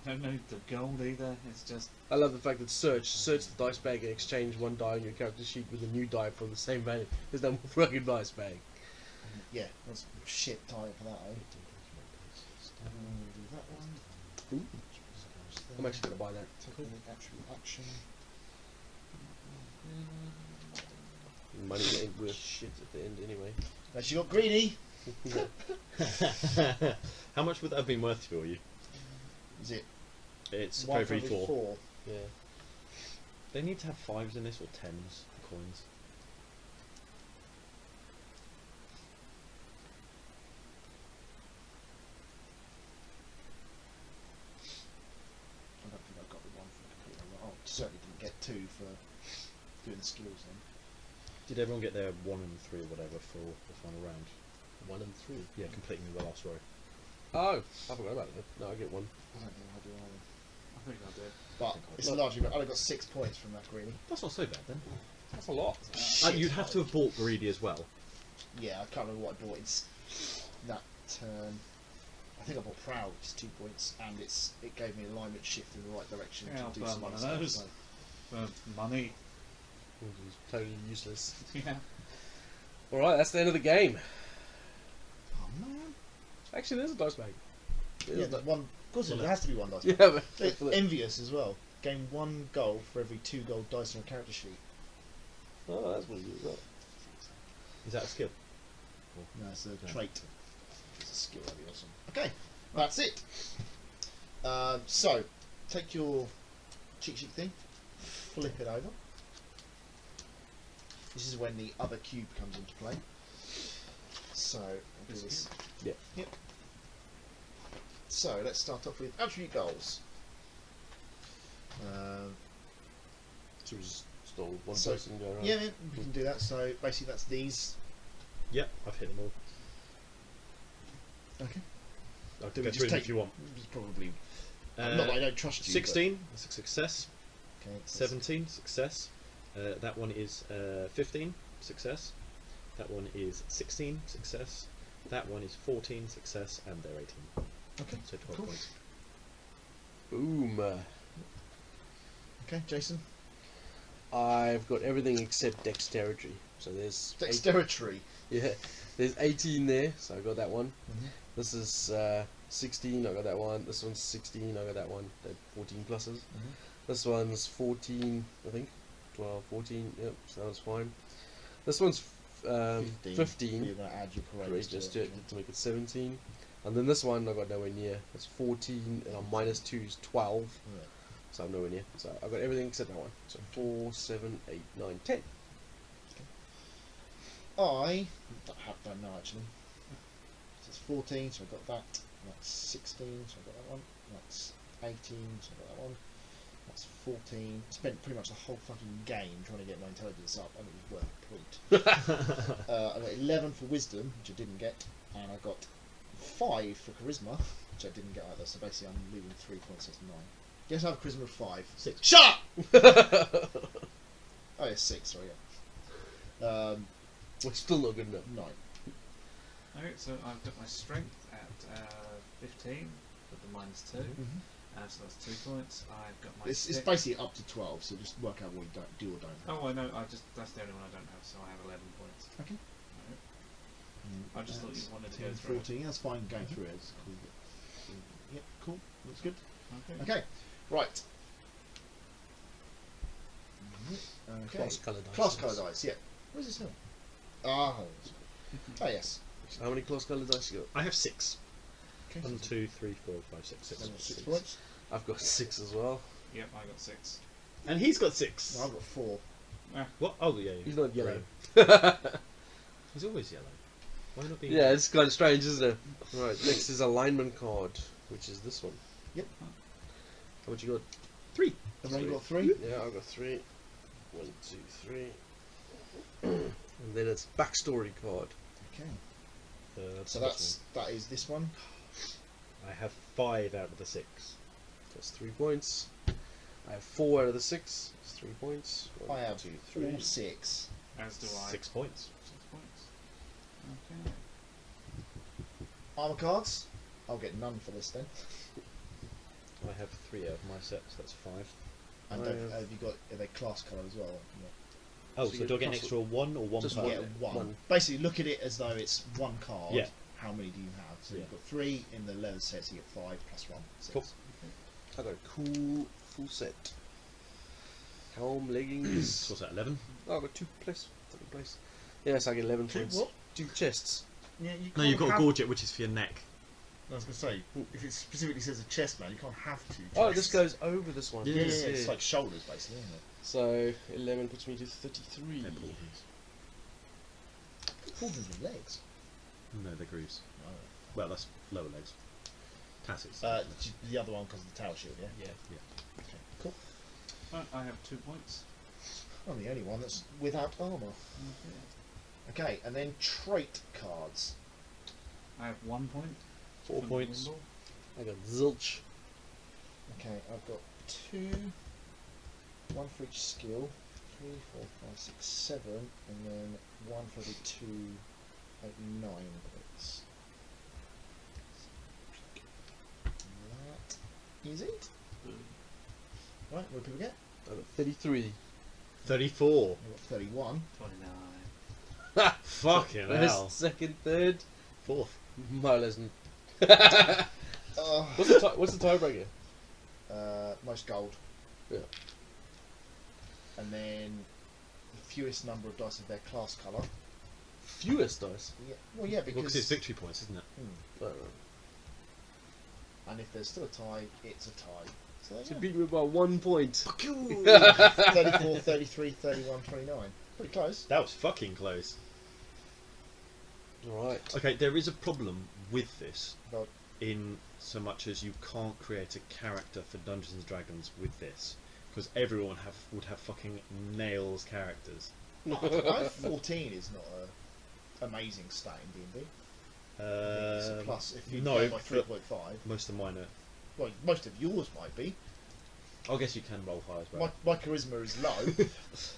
I don't need the gold either, it's just...
I love the fact that search the dice bag and exchange one die on your character sheet with a new die from the same value. There's no more fucking dice bag.
Yeah, that's shit time for that, eh? Do that one.
Ooh. I'm actually going to buy that.
Take the actual action.
Money ain't worth shit at the end anyway.
But you got Greedy.
How much would that have been worth for you?
Is it
It's
one
for every 4.
4?
Yeah.
They need to have 5s in this or 10s for coins.
I don't think I've got the one for completing. Oh, certainly didn't get 2 for doing the skills then.
Did everyone get their 1 and 3 or whatever for the final round?
1 and 3.
Yeah, completing the last row.
Oh, I forgot about that. No, I get 1.
I don't think I do either.
I think I did.
But it's largely, I only got 6 points from that Greedy.
That's not so bad then.
That's a lot.
You'd have to have bought Greedy as well.
Yeah, I can't remember what I bought in that turn. I think I bought Proud, which is 2 points, and it gave me alignment shift in the right direction
Yeah, I'll
to do
buy
some
one
other
of
stuff.
those.
So.
For money.
Which is totally useless.
Yeah.
Alright, that's the end of the game.
Oh man.
Actually, there's a dice bag.
Yeah, that one. Of course, there has to be one dice.
Yeah, but
It's envious as well. Gain 1 gold for every 2 gold dice on a character sheet.
oh, that's what you do.
Is that a skill?
No, it's a
Yeah.
trait. It's a skill, that'd be awesome. Okay, that's it. So, take your cheat sheet thing, flip it over. This is when the other cube comes into play. So, I'll do
This
this.
Yeah.
Yep. So, let's start off with attribute goals.
So we just stole one
So-
person and go around.
Yeah, we can do that. So, basically, that's these.
Yep, I've hit them all.
Okay.
I'll
Do we
go
just
through them
take-
if you want.
It's probably. not that I don't trust you. but-
16, that's a success.
Okay, that's-
17, success. That one is 15, success. That one is 16, success. That one is 14, success, and they're 18.
Okay,
So 12
cool.
points.
Boom.
Okay, Jason.
I've got everything except dexterity. So there's
Dexterity.
yeah, there's 18 there. So I got that one.
Mhm.
This is 16, I got that one. This one's 16, I got that one. They're 14 pluses. This one's 14, I think. 12, 14, yep, so that was fine. This one's 15.
You're going to add your
Correct,
parades
just
to it.
to make it 17. And then this one I got nowhere near. It's 14, and on minus 2 is 12.
Yeah.
So I'm nowhere near. So I got everything except that one. So 4, 7, 8, 9, 10.
I don't know actually. So it's 14, so I got that. That's 16, so I got that one. That's 18, so I got that one. That's 14. Spent pretty much the whole fucking game trying to get my intelligence up, and it was worth a point. I got 11 for wisdom, which I didn't get, and I got 5 for charisma, which I didn't get either. So basically, I'm leaving 3 points. That's 9. Guess I have charisma of 5. 6. Shut up! Oh yeah, 6. Sorry, yeah.
Which is still not good enough.
9.
Okay, so I've got my strength at 15 with the minus 2. So that's 2 points. I've got my.
It's basically up to 12, so just work out what you don't do or don't have.
Oh, I know. That's the only one I don't have, so I have 11 points.
Okay.
I just thought you wanted to go
10,
through.
14. That's fine. Going through it. It's cool. Yep. Cool. Looks good.
Okay.
Okay. Right. Okay.
Class colour dice.
Class colour dice. Yeah. Where's this now? Ah. Oh yes.
So how many class colour dice you got?
I have 6.
Okay.
1, 2, 3, 4, 5, 6, 6.
6 points.
I've got 6 as well.
Yep, I got 6.
And he's got 6.
No, I've got 4.
What? Oh yeah.
He's not yellow.
He's always yellow. Why not be?
Yeah, it's kind of strange, isn't it? Right, next is alignment card, which is this one.
Yep.
How much you got?
3.
Have you got 3?
Yeah, I've got 3. 1, 2, 3. And then it's backstory card.
Okay. So
That's
that is this one.
I have 5 out of the 6.
That's 3 points. I have 4 out of the 6. That's 3 points. One,
I have
2,
all
3.
6.
As do I.
6 points.
6 points. Okay.
Armor cards. I'll get none for this then.
I have 3 out of my set, so that's 5.
And
I have-
have you got? Are they class colour as well?
Oh,
So
so,
you
do I get an
plus
extra 1 or 1
just
per?
one.
Yeah, one.
one.
Basically, look at it as though it's one card.
Yeah.
How many do you have? So
Yeah.
you've got 3 in the leather set, so you get 5 plus 1. 6.
Cool.
I got a cool full set. Helm, leggings.
What's that? 11.
Oh, I got 2 place. 3 place. Yes, I get 11
Two
points.
what?
2 chests.
Yeah, you
No, you've got a gorget, which is for your neck.
I was going to say, if it specifically says a chest, man, you can't have 2 chests.
Oh, this goes over this one.
Yeah,
Yeah,
Yes,
it's like shoulders, basically, isn't it?
So 11 puts me to 33.
They're pauldrons.
Pauldrons with legs.
No, they're grooves.
Oh.
Well, that's lower legs. Tassets.
The other one because of the tower shield, yeah?
Yeah.
Yeah.
Okay, cool.
I have 2 points.
I'm the only one that's without armour.
Okay.
Okay, and then trait cards.
I have 1 point.
4
from
points.
Nimble.
I got zilch.
Okay, I've got 2, 1 for each skill, 3, 4, 5, 6, 7, and then 1 for every 2, 8, 9 points. That is it. Right, what do people get?
I got 33.
34.
I've got 31.
29.
Fucking hell.
First, second, third.
4th.
Milo's.
Uh,
What's the tiebreaker?
most gold.
Yeah.
And then the fewest number of dice of their class colour.
Fewest dice.
Yeah, well, yeah,
Because
because.
it's victory points, isn't it?
I don't know.
And if there's still a tie, it's a tie. So there
To
you go.
beat me by 1 point.
34, 33, 31, 29. Pretty close.
That was fucking close.
Alright.
Okay, there is a problem with this,
But
in so much as you can't create a character for Dungeons and Dragons with this, because everyone would have fucking nails characters.
I think 14 is not an amazing stat in D&D. It's a plus if you
no,
go by
but
3.5.
most of mine are.
Well, most of yours might be.
I guess you can roll high as well.
My charisma is low.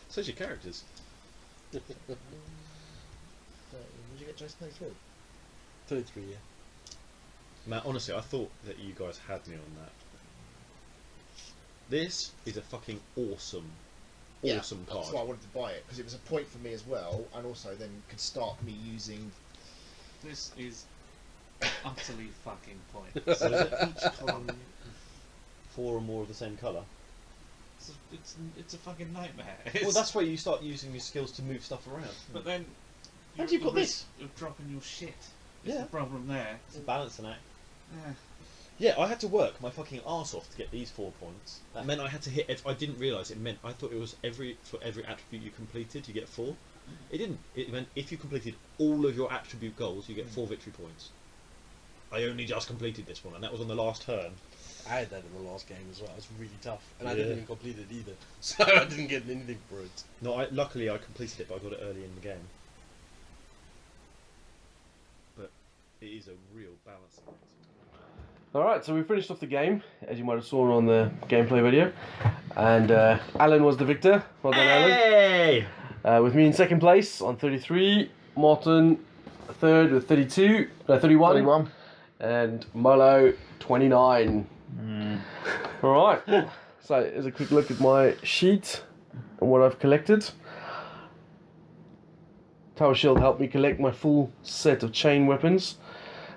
So's your characters.
Would you get Jason 33?
33, yeah.
Man, honestly, I thought that you guys had me on that. This is a fucking awesome card.
That's why I wanted to buy it, because it was a point for me as well, and also then could start me using.
This is utterly fucking pointless.
So is it each column 4 or more of the same colour?
It's a fucking nightmare.
Well, that's where you start using your skills to move stuff around.
But then,
How do you got this?
Of dropping your shit. Is
Yeah.
the problem there?
It's a balancing act.
Yeah.
Yeah, I had to work my fucking arse off to get these 4 points. That meant I had to hit. I didn't realise it meant. I thought it was for every attribute you completed, you get 4. It didn't. It meant if you completed all of your attribute goals, you get 4 victory points. I only just completed this one, and that was on the last turn.
I had that in the last game as well. It was really tough, and I
Yeah.
didn't even complete it either, so I didn't get anything for it.
No, luckily I completed it, but I got it early in the game. But it is a real balancing act.
Alright, so we finished off the game, as you might have seen on the gameplay video. And Alan was the victor. Well done,
Hey!
Alan. With me in second place on 33. Martin third with 31.
31.
And Molo 29. Alright, so here's a quick look at my sheet and what I've collected. Tower Shield helped me collect my full set of chain weapons.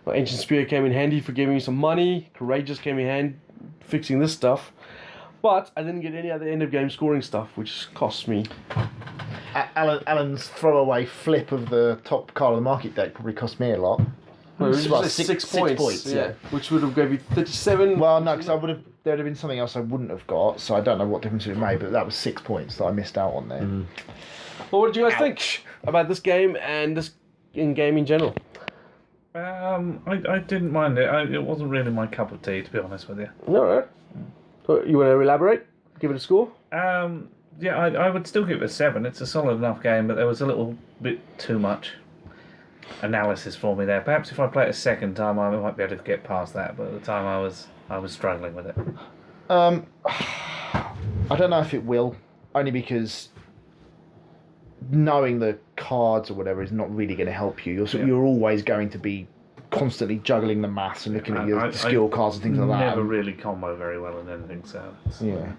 My Ancient Spear came in handy for giving me some money. Courageous came in handy fixing this stuff. But I didn't get any other end of game scoring stuff, which cost me.
Alan's throwaway flip of the top card of the market deck probably cost me a lot.
Well,
It's about
six points, yeah. Which would have gave you 37.
Well, no, because there'd have been something else I wouldn't have got, so I don't know what difference it made, but that was 6 points that I missed out on there.
Well, what did you guys think about this game and this in-game in general?
I didn't mind it. It wasn't really my cup of tea, to be honest with you.
Alright. So you want to elaborate? Give it a score?
Yeah, I would still give it a 7. It's a solid enough game, but there was a little bit too much analysis for me there. Perhaps if I play it a second time, I might be able to get past that. But at the time, I was struggling with it.
I don't know if it will, only because knowing the cards or whatever is not really going to help you. You're always going to be constantly juggling the maths and looking at your skill cards and things like that.
Never really combo very well in anything, so
Yeah.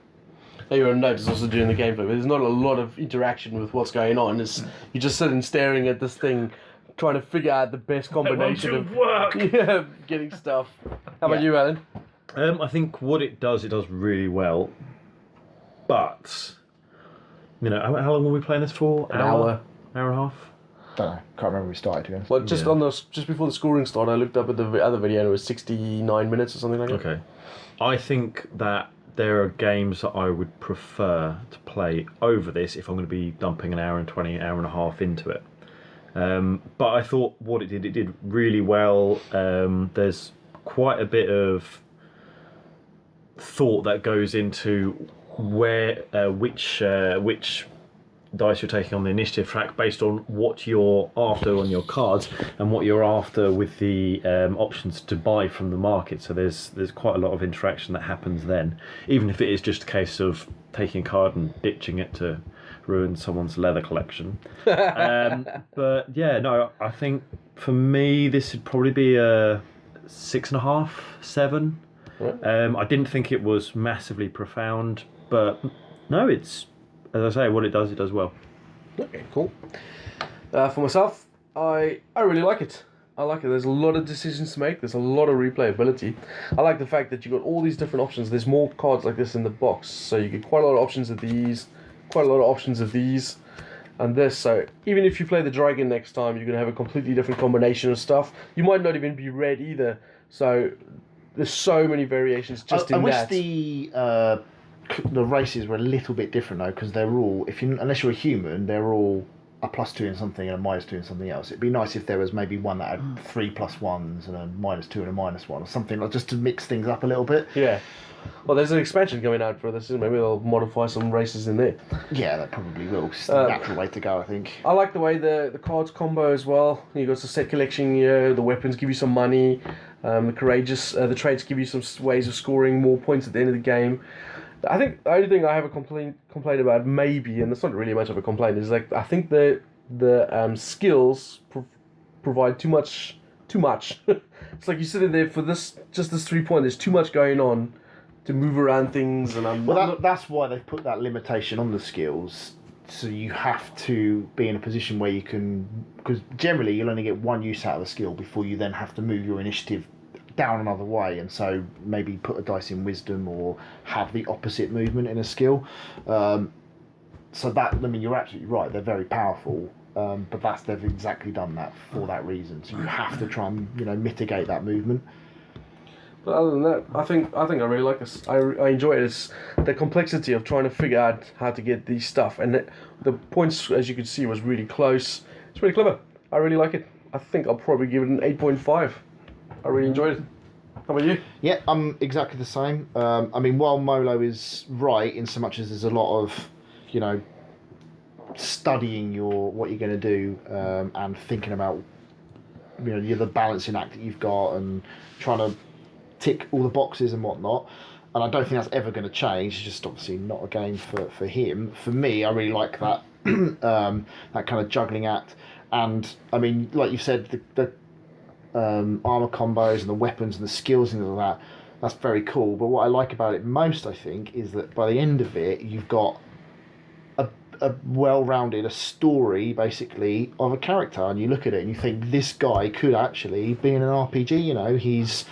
You will notice also during the gameplay, but there's not a lot of interaction with what's going on. You're just sitting staring at this thing, trying to figure out the best combination of
work.
Yeah, getting stuff. How about you, Alan?
I think what it does really well. But, you know, how long were we playing this for?
An hour.
Hour and a half?
Don't know. Can't remember we started, to be honest.
Well, just before the scoring started, I looked up at the other video and it was 69 minutes or something like that.
Okay. I think that there are games that I would prefer to play over this if I'm going to be dumping an hour and 20, hour and a half into it. But I thought what it did really well. There's quite a bit of thought that goes into which dice you're taking on the initiative track based on what you're after on your cards and what you're after with the options to buy from the market. So there's quite a lot of interaction that happens then, even if it is just a case of taking a card and ditching it to ruin someone's leather collection. But yeah, no, I think for me this would probably be a 6.5, 7. I didn't think it was massively profound, but no, it's, as I say, what it does well.
Okay, cool. For myself, I really like it. I like it. There's a lot of decisions to make. There's a lot of replayability. I like the fact that you've got all these different options. There's more cards like this in the box, so you get quite a lot of options of these, quite a lot of options of these, and this. So even if you play the dragon next time, you're going to have a completely different combination of stuff. You might not even be red either. So there's so many variations just in that.
I wish the races were a little bit different though, because they're all, unless you're a human, they're all a +2 in something and a -2 in something else. It'd be nice if there was maybe one that had 3 +1s and a -2 and a -1 or something, like just to mix things up a little bit.
Yeah. Well, there's an expansion coming out for this. Maybe they'll modify some races in there.
Yeah, that probably will. It's the natural way to go, I think.
I like the way the cards combo as well. You got the set collection here. The weapons give you some money. The courageous, the traits give you some ways of scoring more points at the end of the game. I think the only thing I have a complaint about, maybe, and it's not really much of a complaint, is like I think the skills provide too much. It's like you sit in there for this 3 point. There's too much going on to move around things, and
that's why they've put that limitation on the skills, So you have to be in a position where you can, because generally you'll only get one use out of the skill before you then have to move your initiative down another way, and so maybe put a dice in wisdom or have the opposite movement in a skill. So that, I mean, you're absolutely right, they're very powerful, but they've exactly done that for that reason. So you have to try and mitigate that movement.
But other than that, I think I really like this. I enjoy it. It's the complexity of trying to figure out how to get these stuff, and the points, as you can see, was really close. It's really clever. I really like it. I think I'll probably give it an 8.5. I really enjoyed it. How about you?
Yeah, I'm exactly the same. I mean, while Molo is right in so much as there's a lot of, studying what you're going to do and thinking about, the balancing act that you've got and trying to tick all the boxes and whatnot. And I don't think that's ever going to change. It's just obviously not a game for him. For me, I really like that that kind of juggling act. And I mean, like you said, the armor combos and the weapons and the skills and all that, that's very cool. But what I like about it most, I think, is that by the end of it, you've got a well-rounded, a story basically of a character, and you look at it and you think this guy could actually be in an RPG. He's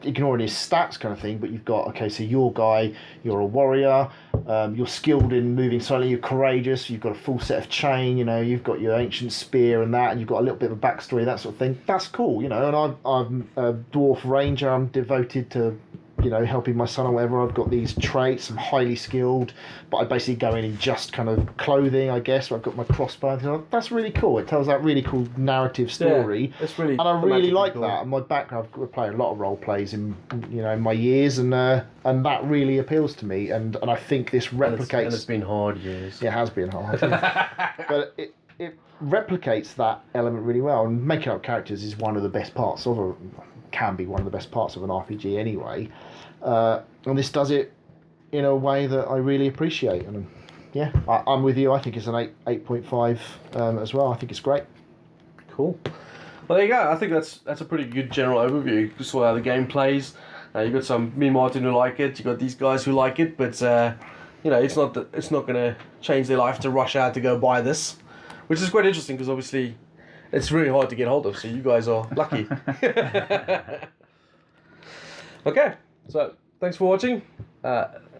ignoring his stats kind of thing, but you've got, okay, so your guy, you're a warrior, you're skilled in moving silently, you're courageous, you've got a full set of chain, you've got your ancient spear and that, and you've got a little bit of a backstory, that sort of thing. That's cool, and I'm a dwarf ranger, I'm devoted to helping my son or whatever. I've got these traits, I'm highly skilled, but I basically go in just kind of clothing, I guess, where I've got my crossbow and things. That's really cool. It tells that really cool narrative story.
Yeah, it's really,
and I really like
cool.
that. And my background, I've played a lot of role plays in my years, and that really appeals to me. And I think this replicates.
And it's been hard years.
It has been hard, but it replicates that element really well. And making up characters is one of the best parts of can be one of the best parts of an RPG anyway. And this does it in a way that I really appreciate. And yeah, I'm with you. I think it's an 8.5 as well. I think it's great.
Cool. Well, there you go. I think that's a pretty good general overview. You saw how the game plays. You got me and Martin who like it. You got these guys who like it, but it's not going to change their life to rush out to go buy this, which is quite interesting because obviously it's really hard to get hold of. So you guys are lucky. Okay. So, thanks for watching.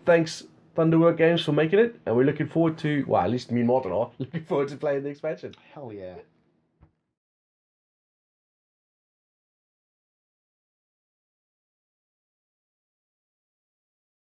Thanks, Thunderworks Games, for making it. And we're looking forward to, well, at least me and Martin are, looking forward to playing the expansion.
Hell yeah.